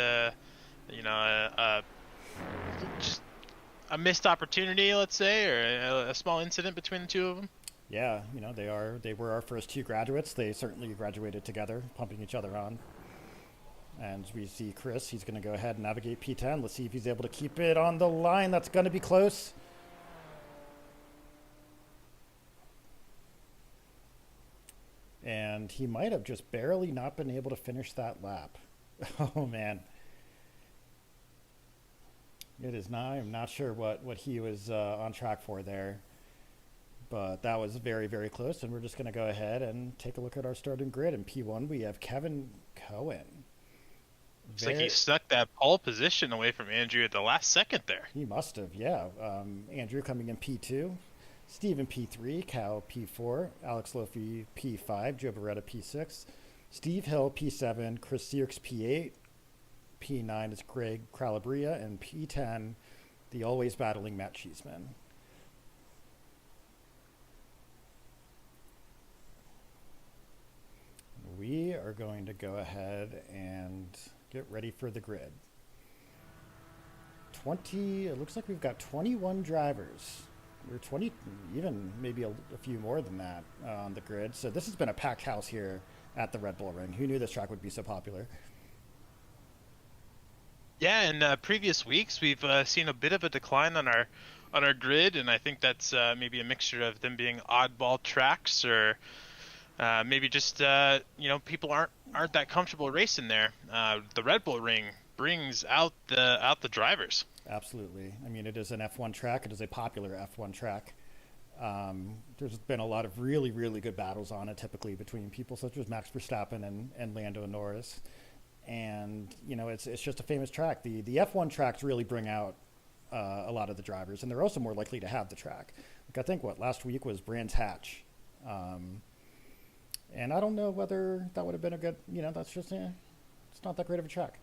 S2: just a missed opportunity, let's say, or a small incident between the two of them.
S1: Yeah, you know, they were our first 2 graduates. They certainly graduated together, pumping each other on. And we see Chris, he's going to go ahead and navigate P10. Let's see if he's able to keep it on the line. That's going to be close. And he might have just barely not been able to finish that lap. Oh, man. It is not, I'm not sure what he was on track for there. But that was very, very close, and we're just going to go ahead and take a look at our starting grid. In P1, we have Kevin Cohen.
S2: Looks like he stuck that pole position away from Andrew at the last second there.
S1: He must have, yeah. Andrew coming in P2, Steve in P3, Cal P4, Alex Lofi P5, Joe Beretta P6, Steve Hill P7, Chris Searks P8, P9 is Greg Calabria, and P10, the always battling Matt Cheeseman. We are going to go ahead and get ready for the grid. It looks like we've got 21 drivers. We're 20, even maybe a few more than that on the grid. So this has been a packed house here at the Red Bull Ring. Who knew this track would be so popular?
S2: Yeah, in previous weeks we've seen a bit of a decline on our grid, and I think that's maybe a mixture of them being oddball tracks, or maybe just people aren't that comfortable racing there. The Red Bull Ring brings out the drivers.
S1: Absolutely. I mean, it is an F1 track. It is a popular F1 track. There's been a lot of really, really good battles on it, typically between people such as Max Verstappen and Lando Norris. And you know, it's just a famous track. The F1 tracks really bring out a lot of the drivers, and they're also more likely to have the track. Like, I think last week was Brands Hatch. And I don't know whether that would have been a good, that's just, it's not that great of a track.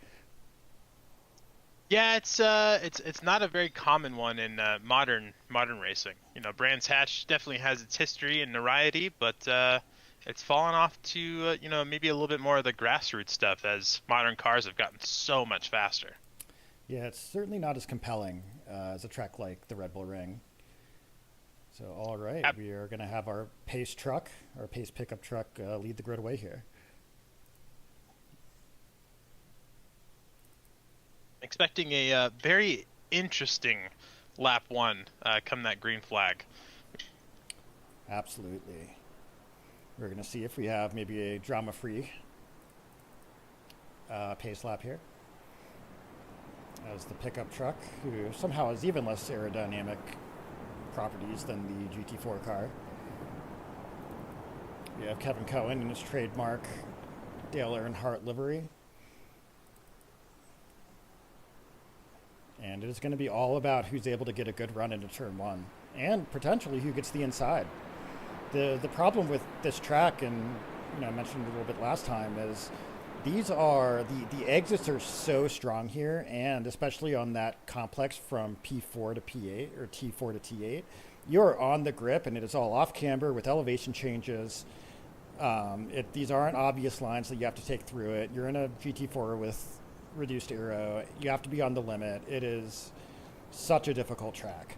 S2: Yeah, it's not a very common one in modern racing. You know, Brands Hatch definitely has its history and notoriety, but it's fallen off to maybe a little bit more of the grassroots stuff as modern cars have gotten so much faster.
S1: Yeah, it's certainly not as compelling as a track like the Red Bull Ring. So, all right, we are going to have our pace pickup truck, lead the grid away here.
S2: Expecting a very interesting lap 1 come that green flag.
S1: Absolutely. We're going to see if we have maybe a drama-free pace lap here. As the pickup truck, who somehow has even less aerodynamic properties than the GT4 car. We have Kevin Cohen in his trademark Dale Earnhardt livery. And it is going to be all about who's able to get a good run into turn one, and potentially who gets the inside. The problem with this track, and I mentioned a little bit last time, is these are the exits are so strong here, and especially on that complex from P4 to P8 or T4 to T8, you're on the grip, and it is all off camber with elevation changes. These aren't obvious lines that you have to take through it. You're in a GT4 with reduced aero. You have to be on the limit. It is such a difficult track.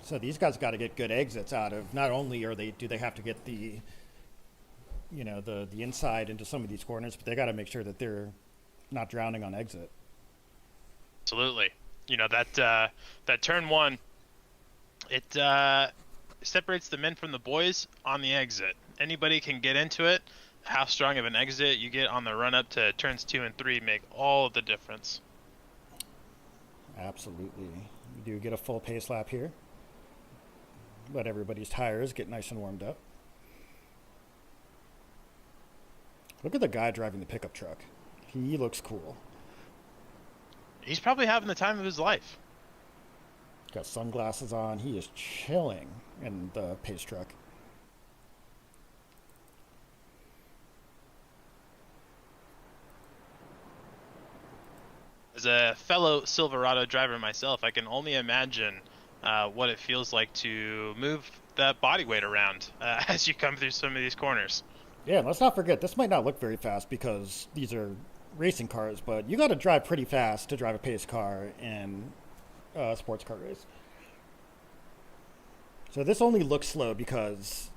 S1: So these guys got to get good exits out of. Not only do they have to get the inside into some of these corners, but they got to make sure that they're not drowning on exit.
S2: Absolutely. That turn one, it separates the men from the boys on the exit. Anybody can get into it. How strong of an exit you get on the run up to turns 2 and 3 make all the difference.
S1: Absolutely. You do get a full pace lap here. Let everybody's tires get nice and warmed up. Look at the guy driving the pickup truck. He looks cool.
S2: He's probably having the time of his life.
S1: Got sunglasses on. He is chilling in the pace truck.
S2: As a fellow Silverado driver myself, I can only imagine what it feels like to move that body weight around as you come through some of these corners.
S1: Yeah, and let's not forget, this might not look very fast because these are racing cars, but you got to drive pretty fast to drive a pace car in a sports car race. So this only looks slow because,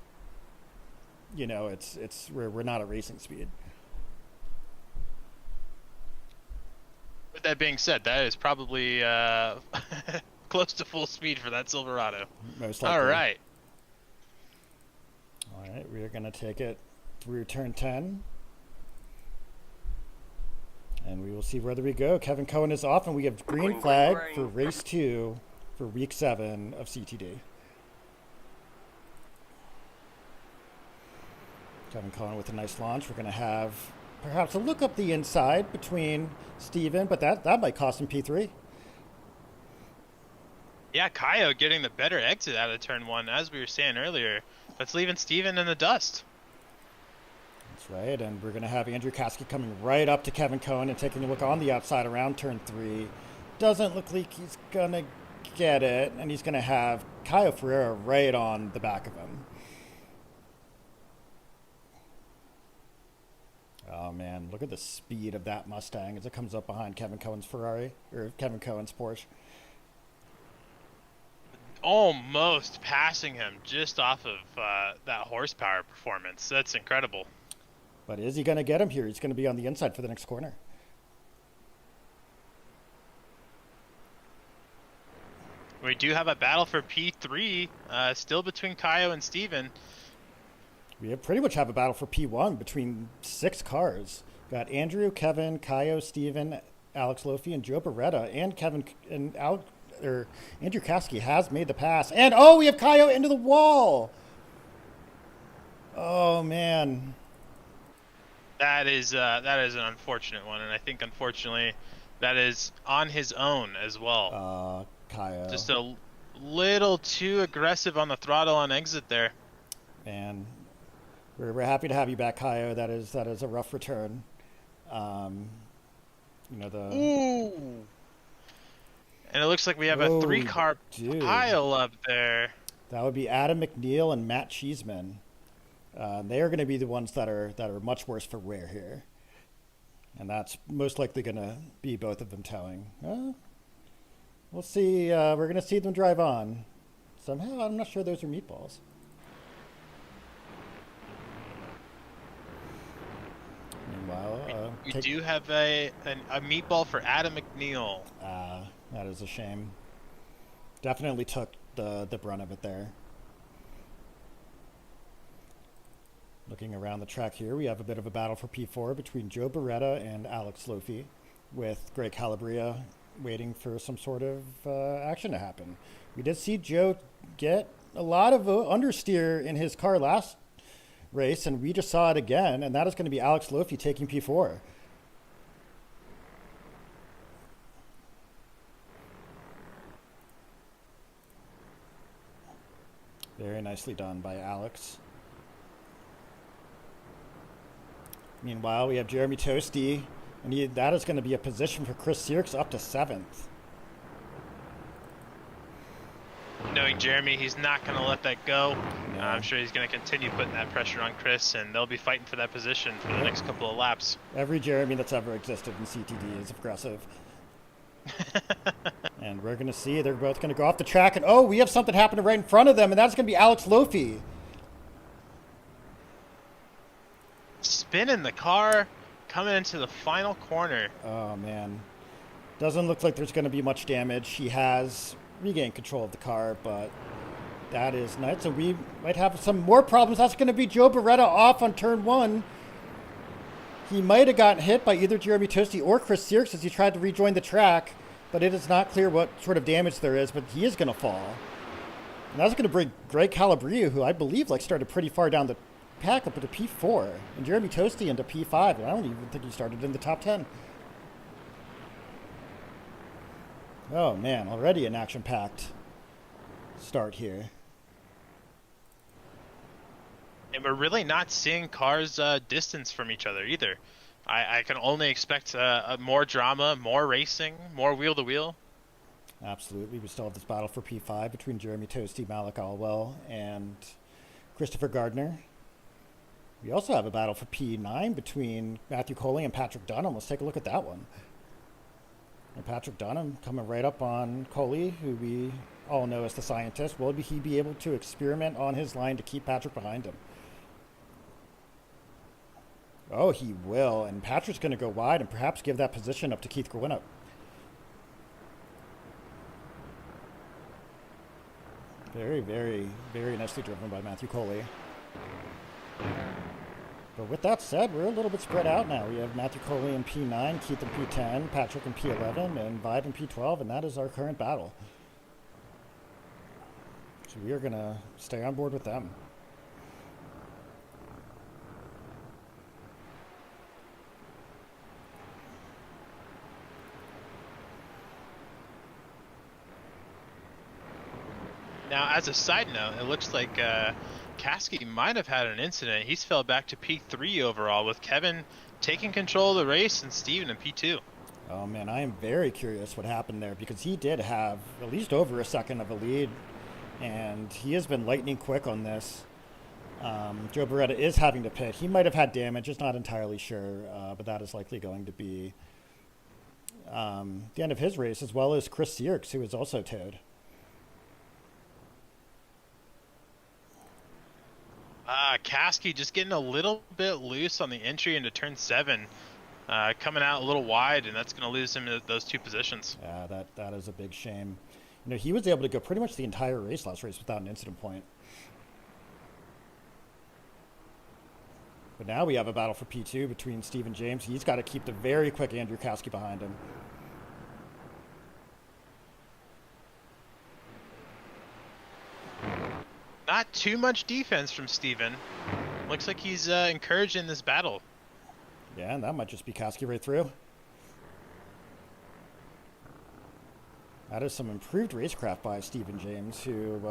S1: we're not at racing speed.
S2: With that being said, that is probably close to full speed for that Silverado.
S1: Most likely.
S2: All right,
S1: we're going to take it through turn 10. And we will see whether we go. Kevin Cohen is off, and we have green flag for race 2 for week 7 of CTD. Kevin Cohen with a nice launch. We're going to have perhaps a look up the inside between Steven, but that might cost him P3.
S2: Yeah, Kaio getting the better exit out of turn 1, as we were saying earlier. That's leaving Steven in the dust.
S1: That's right, and we're going to have Andrew Caskey coming right up to Kevin Cohen and taking a look on the outside around turn 3. Doesn't look like he's going to get it, and he's going to have Caio Ferreira right on the back of him. Oh, man, look at the speed of that Mustang as it comes up behind Kevin Cohen's Ferrari, or Kevin Cohen's Porsche.
S2: Almost passing him just off of that horsepower performance. That's incredible.
S1: But is he going to get him here? He's going to be on the inside for the next corner.
S2: We do have a battle for P3 still between Kaio and Steven.
S1: We pretty much have a battle for P1 between 6 cars. Got Andrew, Kevin, Kaio, Steven, Alex Lofi, and Joe Beretta, and Andrew Caskey has made the pass. And we have Kaio into the wall. Oh man.
S2: That is an unfortunate one, and I think unfortunately that is on his own as well.
S1: Kaio.
S2: Just a little too aggressive on the throttle on exit there.
S1: And we're happy to have you back, Kaio. That is a rough return.
S2: Ooh. And it looks like we have a 3-car pile up there.
S1: That would be Adam McNeil and Matt Cheeseman. They are going to be the ones that are much worse for wear here. And that's most likely going to be both of them towing. We'll see. We're going to see them drive on. Somehow, I'm not sure those are meatballs. Meanwhile,
S2: we do have a meatball for Adam McNeil.
S1: That is a shame. Definitely took the brunt of it there. Looking around the track here, we have a bit of a battle for P4 between Joe Beretta and Alex Lofi, with Greg Calabria waiting for some sort of action to happen. We did see Joe get a lot of understeer in his car last race, and we just saw it again, and that is going to be Alex Lofi taking P4. Very nicely done by Alex. Meanwhile, we have Jeremy Toasty, and that is going to be a position for Chris Sierks up to 7th.
S2: Knowing Jeremy, he's not going to let that go.
S1: No.
S2: I'm sure he's going to continue putting that pressure on Chris, and they'll be fighting for that position for the next couple of laps.
S1: Every Jeremy that's ever existed in CTD is aggressive. And we're going to see they're both going to go off the track, and oh, we have something happening right in front of them, and that's going to be Alex Lofi.
S2: Spinning the car, coming into the final corner.
S1: Oh, man. Doesn't look like there's going to be much damage. He has regained control of the car, but that is nuts. And we might have some more problems. That's going to be Joe Beretta off on turn 1. He might have gotten hit by either Jeremy Toasty or Chris Sierks as he tried to rejoin the track, but it is not clear what sort of damage there is, but he is going to fall. And that's going to bring Greg Calabria, who I believe started pretty far down the pack, up into P4, and Jeremy Toasty into P5, and I don't even think he started in the top 10. Oh man, already an action-packed start here.
S2: And we're really not seeing cars distance from each other either. I can only expect more drama, more racing, more wheel-to-wheel.
S1: Absolutely. We still have this battle for P5 between Jeremy Toasty, Malik Alwell, and Christopher Gardner. We also have a battle for P9 between Matthew Coley and Patrick Dunham. Let's take a look at that one. And Patrick Dunham coming right up on Coley, who we all know as the scientist. Will he be able to experiment on his line to keep Patrick behind him? Oh, he will. And Patrick's going to go wide and perhaps give that position up to Keith Grwinup. Very, very, very nicely driven by Matthew Coley. But with that said, we're a little bit spread out now. We have Matthew Coley in P9, Keith in P10, Patrick in P11, and Vibe in P12, and that is our current battle. So we are going to stay on board with them.
S2: Now, as a side note, it looks like Kasky might have had an incident. He's fell back to P3 overall, with Kevin taking control of the race and Steven in P2.
S1: Oh man, I am very curious what happened there, because he did have at least over a second of a lead, and he has been lightning quick on this. Joe Beretta is having to pit. He might have had damage, just not entirely sure, but that is likely going to be the end of his race, as well as Chris Sierks, who is also towed.
S2: Kasky just getting a little bit loose on the entry into turn 7, coming out a little wide, and that's going to lose him to those 2 positions.
S1: Yeah, that is a big shame. You know, he was able to go pretty much the entire last race without an incident point. But now we have a battle for P2 between Steve and James. He's got to keep the very quick Andrew Kasky behind him.
S2: Not too much defense from Steven. Looks like he's encouraging this battle.
S1: Yeah, and that might just be Kasky right through. That is some improved racecraft by Stephen James, who,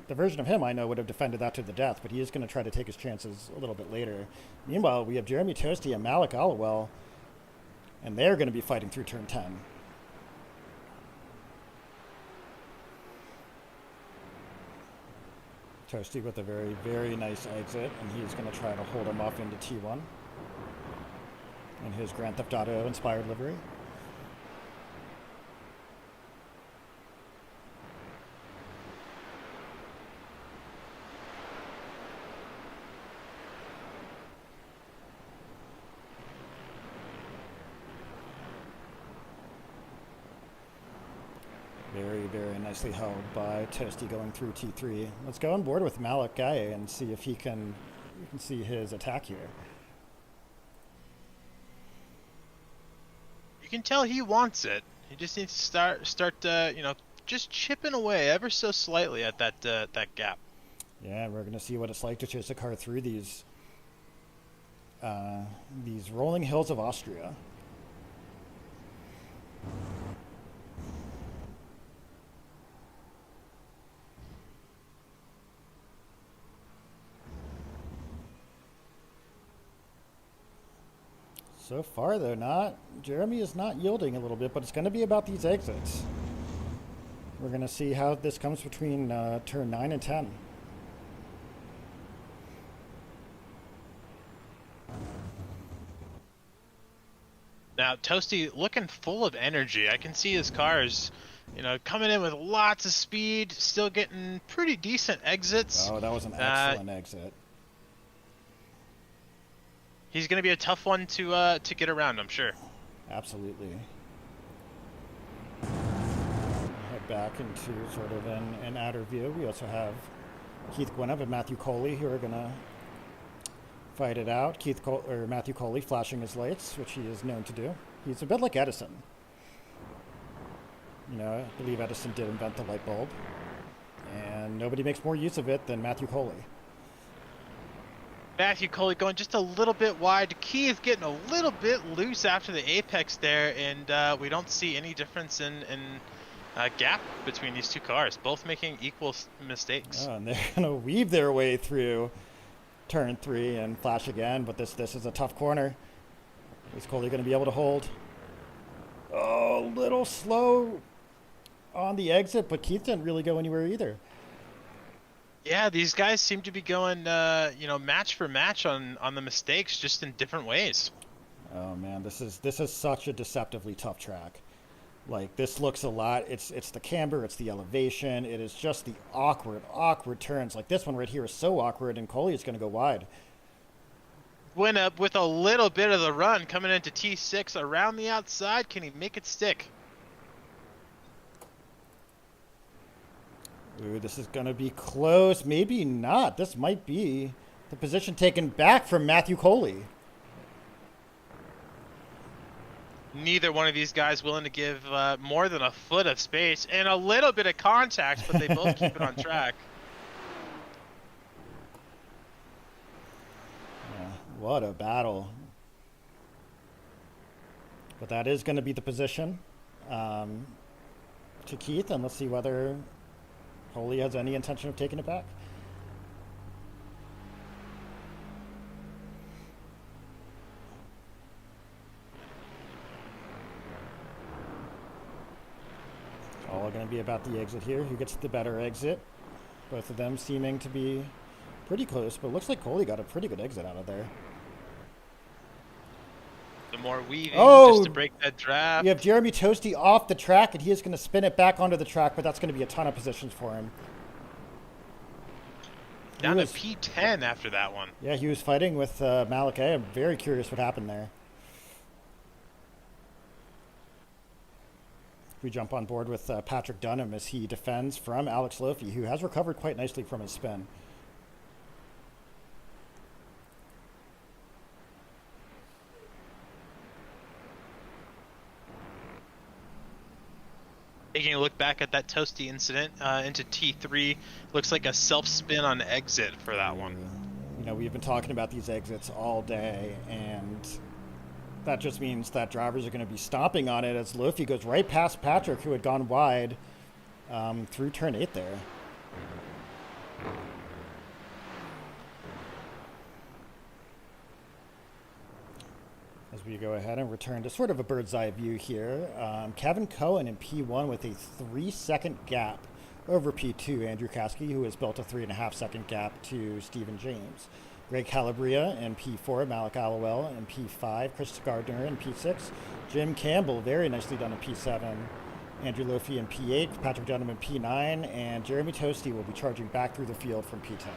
S1: the version of him I know would have defended that to the death, but he is going to try to take his chances a little bit later. Meanwhile, we have Jeremy Toasty and Malik Alwell, and they're going to be fighting through turn 10. Toasty with a very, very nice exit, and he's going to try to hold him off into T1 in his Grand Theft Auto inspired livery. Very, very nicely held by Toasty going through T3. Let's go on board with Malik Gaye and see if we can see his attack here.
S2: You can tell he wants it. He just needs to start just chipping away ever so slightly at that gap.
S1: Yeah, we're going to see what it's like to chase a car through these rolling hills of Austria. So far, though, not. Jeremy is not yielding a little bit, but it's going to be about these exits. We're going to see how this comes between turn 9 and 10.
S2: Now, Toasty looking full of energy. I can see his cars, coming in with lots of speed, still getting pretty decent exits.
S1: Oh, that was an excellent exit.
S2: He's going to be a tough one to get around, I'm sure.
S1: Absolutely. Head back into sort of an outer view. We also have Keith Gwinnett and Matthew Coley who are going to fight it out. Matthew Coley flashing his lights, which he is known to do. He's a bit like Edison. I believe Edison did invent the light bulb, and nobody makes more use of it than Matthew Coley.
S2: Matthew Coley going just a little bit wide. Keith getting a little bit loose after the apex there, and we don't see any difference in gap between these two cars, both making equal mistakes.
S1: Oh, and they're going to weave their way through turn 3 and flash again, but this is a tough corner. Is Coley going to be able to hold? Oh, a little slow on the exit, but Keith didn't really go anywhere either.
S2: Yeah, these guys seem to be going, match for match on the mistakes, just in different ways.
S1: Oh man, this is such a deceptively tough track. Like, this looks a lot. It's the camber, it's the elevation, it is just the awkward turns. Like, this one right here is so awkward, and Coley is going to go wide.
S2: Went up with a little bit of the run coming into T6 around the outside. Can he make it stick?
S1: Ooh, this is going to be close. Maybe not. This might be the position taken back from Matthew Coley.
S2: Neither one of these guys willing to give more than a foot of space and a little bit of contact, but they both keep it on track.
S1: Yeah, what a battle. But that is going to be the position to Keith, and let's see whether Coley has any intention of taking it back. All going to be about the exit here. Who gets the better exit? Both of them seeming to be pretty close, but it looks like Coley got a pretty good exit out of there.
S2: The more weaving
S1: just
S2: to break that draft.
S1: You have Jeremy Toasty off the track, and he is going to spin it back onto the track, but that's going to be a ton of positions for him.
S2: Down to P10 after that one.
S1: Yeah, he was fighting with Malik A. I'm very curious what happened there. We jump on board with Patrick Dunham as he defends from Alex Lofi, who has recovered quite nicely from his spin.
S2: Taking a look back at that Toasty incident into T3, looks like a self-spin on exit for that one.
S1: We've been talking about these exits all day, and that just means that drivers are going to be stomping on it as Lofi goes right past Patrick, who had gone wide through turn 8 there. As we go ahead and return to sort of a bird's eye view here, Kevin Cohen in P1 with a 3-second gap over P2, Andrew Caskey, who has built a 3.5-second gap to Stephen James. Greg Calabria in P4, Malik Allowell in P5, Chris Gardner in P6, Jim Campbell, very nicely done in P7, Andrew Lofi in P8, Patrick Dunham in P9, and Jeremy Toasty will be charging back through the field from P10.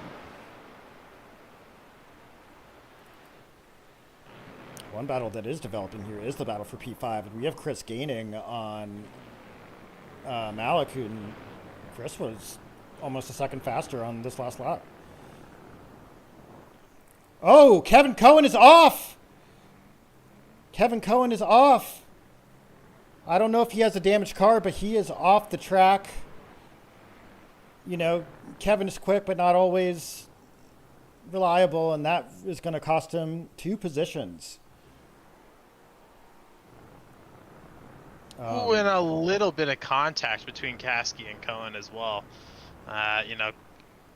S1: One battle that is developing here is the battle for P5, and we have Chris gaining on Malik, who Chris was almost a second faster on this last lap. Oh, Kevin Cohen is off! Kevin Cohen is off! I don't know if he has a damaged car, but he is off the track. Kevin is quick, but not always reliable, and that is going to cost him 2 positions.
S2: And a little bit of contact between Caskey and Cohen as well.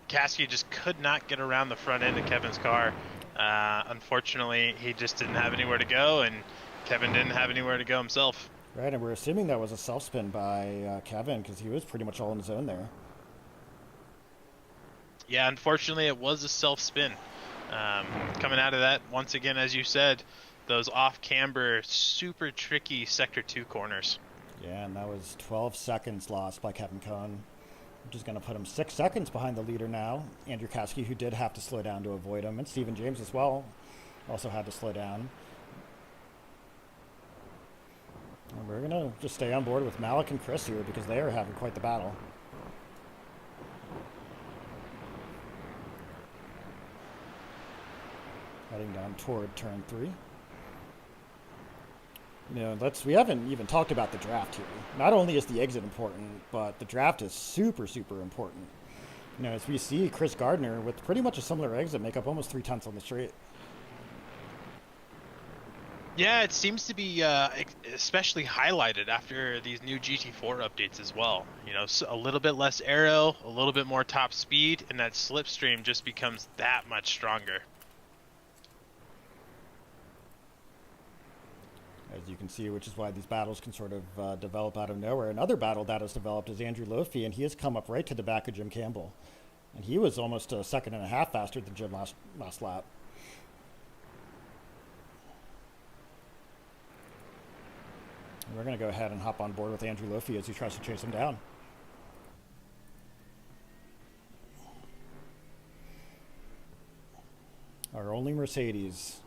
S2: Caskey just could not get around the front end of Kevin's car. Unfortunately, he just didn't have anywhere to go, and Kevin didn't have anywhere to go himself.
S1: Right, and we're assuming that was a self spin by Kevin because he was pretty much all on his own there.
S2: Yeah, unfortunately, it was a self spin. Coming out of that, once again, as you said, those off camber, super tricky sector 2 corners.
S1: Yeah, and that was 12 seconds lost by Kevin Cohn, which is going to put him 6 seconds behind the leader now. Andrew Kasky, who did have to slow down to avoid him, and Stephen James as well, also had to slow down. And we're going to just stay on board with Malik and Chris here because they are having quite the battle. Heading down toward turn 3. We haven't even talked about the draft here. Not only is the exit important, but the draft is super, super important. As we see Chris Gardner with pretty much a similar exit make up almost 3/10 on the straight.
S2: Yeah, it seems to be especially highlighted after these new GT4 updates as well. A little bit less aero, a little bit more top speed, and that slipstream just becomes that much stronger.
S1: As you can see, which is why these battles can sort of develop out of nowhere. Another battle that has developed is Andrew Lofi, and he has come up right to the back of Jim Campbell. And he was almost a second and a half faster than Jim last lap. And we're going to go ahead and hop on board with Andrew Lofi as he tries to chase him down. Our only Mercedes,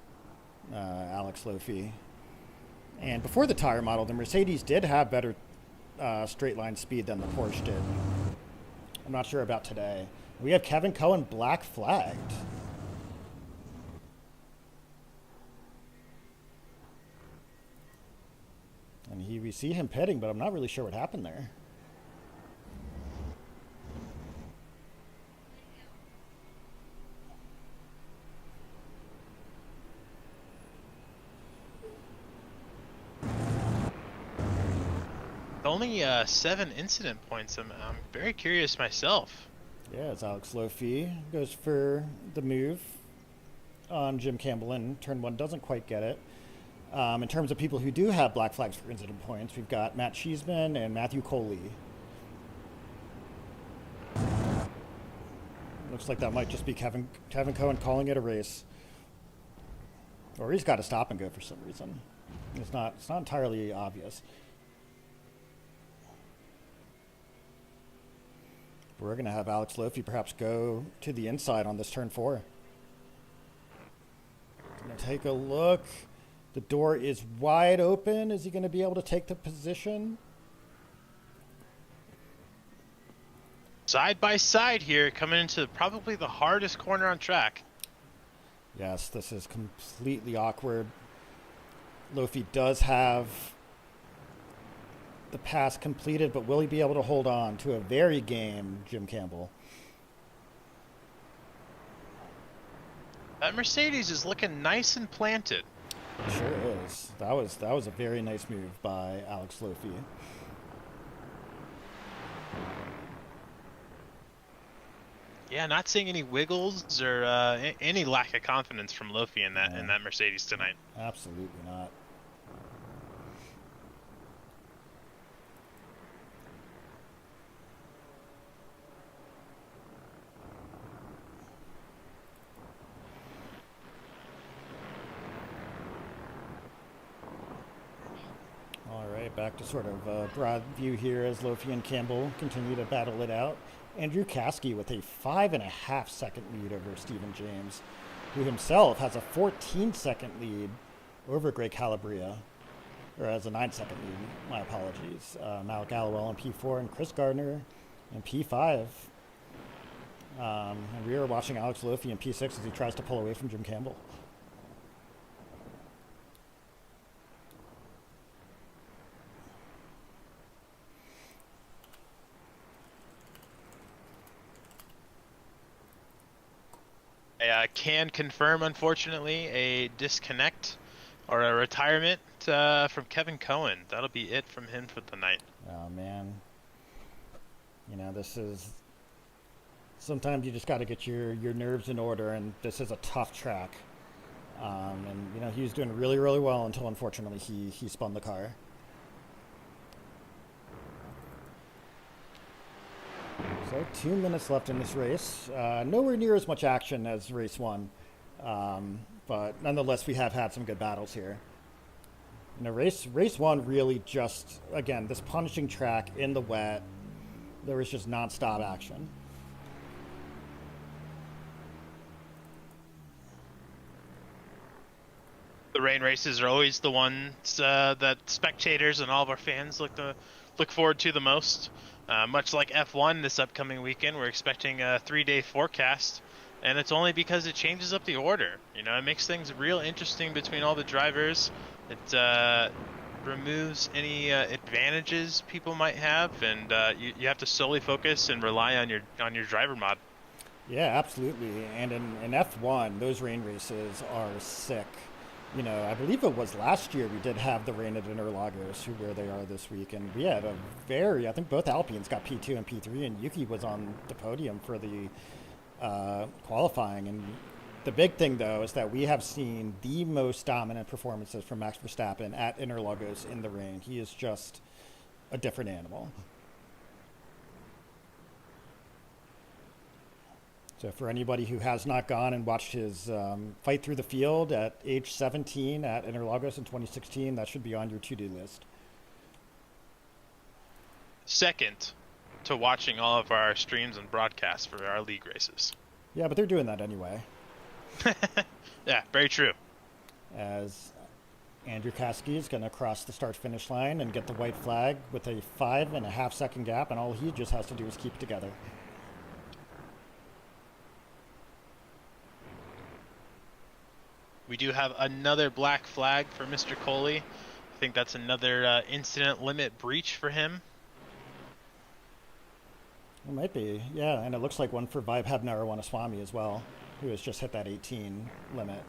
S1: Alex Lofi. And before the tire model, the Mercedes did have better straight line speed than the Porsche did. I'm not sure about today. We have Kevin Cohen black flagged. And we see him pitting, but I'm not really sure what happened there.
S2: Only 7 incident points. I'm very curious myself.
S1: Yeah, as Alex Lofi goes for the move on Jim Campbell in turn 1, doesn't quite get it. In terms of people who do have black flags for incident points, we've got Matt Cheeseman and Matthew Coley. Looks like that might just be Kevin Cohen calling it a race. Or he's got to stop and go for some reason. It's not entirely obvious. We're going to have Alex Lofi perhaps go to the inside on this turn 4. Going to take a look. The door is wide open. Is he going to be able to take the position?
S2: Side by side here, coming into probably the hardest corner on track.
S1: Yes, this is completely awkward. Lofi does have the pass completed, but will he be able to hold on to a very game Jim Campbell?
S2: That Mercedes is looking nice and planted.
S1: It sure is. That was a very nice move by Alex Lofi.
S2: Yeah, not seeing any wiggles or any lack of confidence from Lofi in that Mercedes tonight.
S1: Absolutely not. All right, back to sort of a broad view here as Lofi and Campbell continue to battle it out. Andrew Kasky with a 5.5 second lead over Stephen James, who himself has a 14-second lead over Greg Calabria, or has a 9-second lead, my apologies. Malik Allowell in P4 and Chris Gardner in P5. And we are watching Alex Lofi in P6 as he tries to pull away from Jim Campbell.
S2: I can confirm, unfortunately, a disconnect or a retirement from Kevin Cohen. That'll be it from him for the night.
S1: Oh, man. This is... Sometimes you just got to get your nerves in order, and this is a tough track. And he was doing really, really well until unfortunately he spun the car. So 2 minutes left in this race. Nowhere near as much action as race one, but nonetheless we have had some good battles here. Race one really just, again, this punishing track in the wet. There was just nonstop action.
S2: The rain races are always the ones that spectators and all of our fans look forward to the most. Much like F1 this upcoming weekend, we're expecting a 3-day forecast, and it's only because it changes up the order. It makes things real interesting between all the drivers. It removes any advantages people might have, and you have to solely focus and rely on your driver mod.
S1: Yeah, absolutely. And in F1, those rain races are sick. I believe it was last year we did have the rain at Interlagos, where they are this week, and we had I think both Alpines got P2 and P3, and Yuki was on the podium for the qualifying. And the big thing, though, is that we have seen the most dominant performances from Max Verstappen at Interlagos in the rain. He is just a different animal. So for anybody who has not gone and watched his fight through the field at age 17 at Interlagos in 2016, that should be on your to-do list.
S2: Second to watching all of our streams and broadcasts for our league races.
S1: Yeah, but they're doing that anyway.
S2: Yeah, very true.
S1: As Andrew Kasky is going to cross the start-finish line and get the white flag with a 5.5-second gap, and all he just has to do is keep it together.
S2: We do have another black flag for Mr. Coley. I think that's another incident limit breach for him.
S1: It might be, yeah, and it looks like one for Vaibhav Narayanaswamy as well, who has just hit that 18 limit.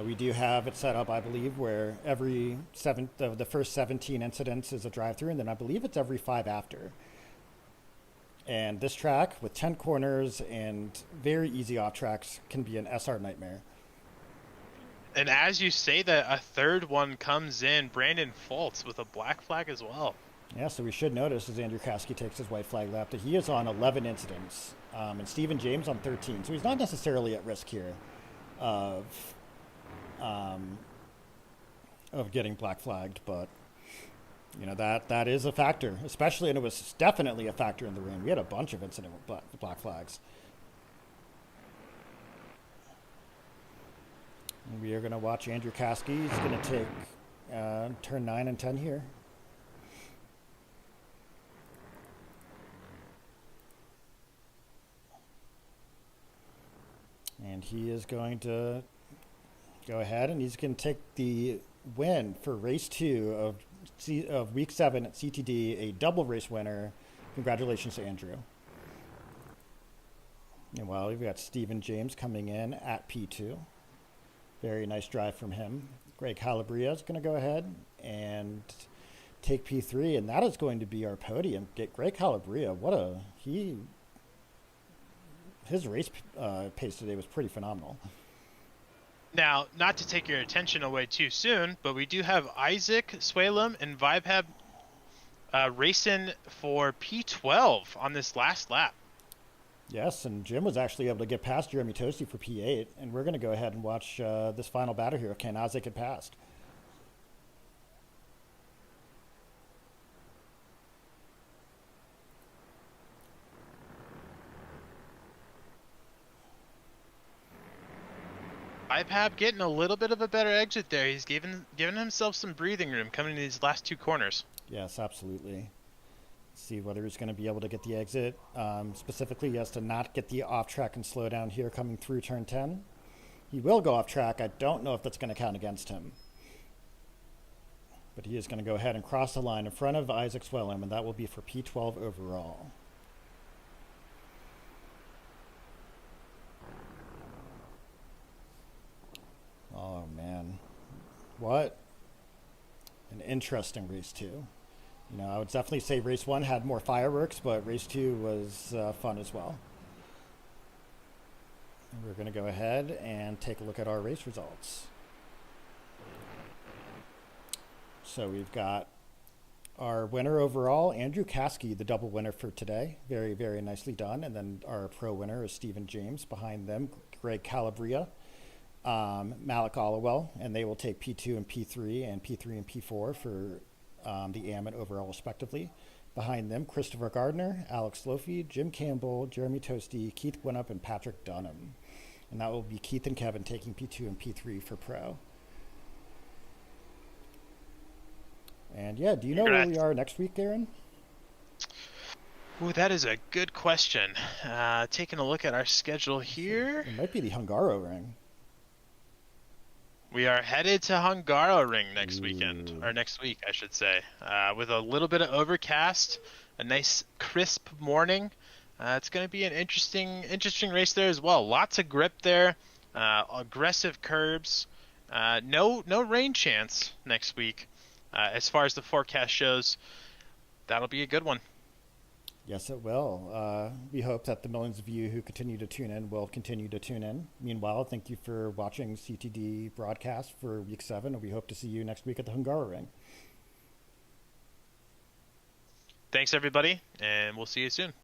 S1: We do have it set up, I believe, where the first 17 incidents is a drive-through, and then I believe it's every 5 after. And this track, with 10 corners and very easy off tracks, can be an SR nightmare.
S2: And as you say that, a third one comes in, Brandon Fultz with a black flag as well.
S1: Yeah, so we should notice as Andrew Kasky takes his white flag lap that he is on 11 incidents, and Stephen James on 13. So he's not necessarily at risk here of getting black flagged, but that is a factor, especially, and it was definitely a factor in the rain. We had a bunch of incident with black flags. And we are going to watch Andrew Kasky. He's going to take turn 9 and 10 here. And he is going to go ahead and he's going to take the win for race 2 of week 7 at CTD, a double race winner. Congratulations to Andrew. And well, we've got Stephen James coming in at P2. Very nice drive from him. Greg Calabria is going to go ahead and take P3, and that is going to be our podium. Get Greg Calabria. His race pace today was pretty phenomenal.
S2: Now, not to take your attention away too soon, but we do have Isaac Swalem and Vibhab racing for P12 on this last lap.
S1: Yes, and Jim was actually able to get past Jeremy Toasty for P8, and we're going to go ahead and watch this final battle here. Can Isaac get past?
S2: Vibhab getting a little bit of a better exit there. He's given himself some breathing room coming in these last 2 corners.
S1: Yes, absolutely. See whether he's going to be able to get the exit. Specifically, he has to not get the off track and slow down here coming through turn 10. He will go off track. I don't know if that's going to count against him. But he is going to go ahead and cross the line in front of Isaac Swellham, and that will be for P12 overall. Oh, man. What an interesting race 2. I would definitely say race 1 had more fireworks, but race 2 was fun as well. We're going to go ahead and take a look at our race results. So we've got our winner overall, Andrew Caskey, the double winner for today. Very, very nicely done. And then our pro winner is Stephen James. Behind them, Greg Calabria, Malik Allowell, and they will take P2 and P3 and P3 and P4 for the AM and overall respectively. Behind them, Christopher Gardner, Alex Lofi, Jim Campbell, Jeremy Toasty, Keith Winup, and Patrick Dunham. And that will be Keith and Kevin taking P2 and P3 for pro. And yeah, do you know where we are next week, Aaron?
S2: Ooh, that is a good question. Taking a look at our schedule here.
S1: It might be the Hungaroring.
S2: We are headed to Hungaroring next weekend, or next week, I should say, with a little bit of overcast, a nice crisp morning. It's going to be an interesting race there as well. Lots of grip there, aggressive curbs, no rain chance next week. As far as the forecast shows, that'll be a good one.
S1: Yes, it will. We hope that the millions of you who continue to tune in will continue to tune in. Meanwhile, thank you for watching CTD broadcast for week 7, and we hope to see you next week at the Hungaroring.
S2: Thanks, everybody, and we'll see you soon.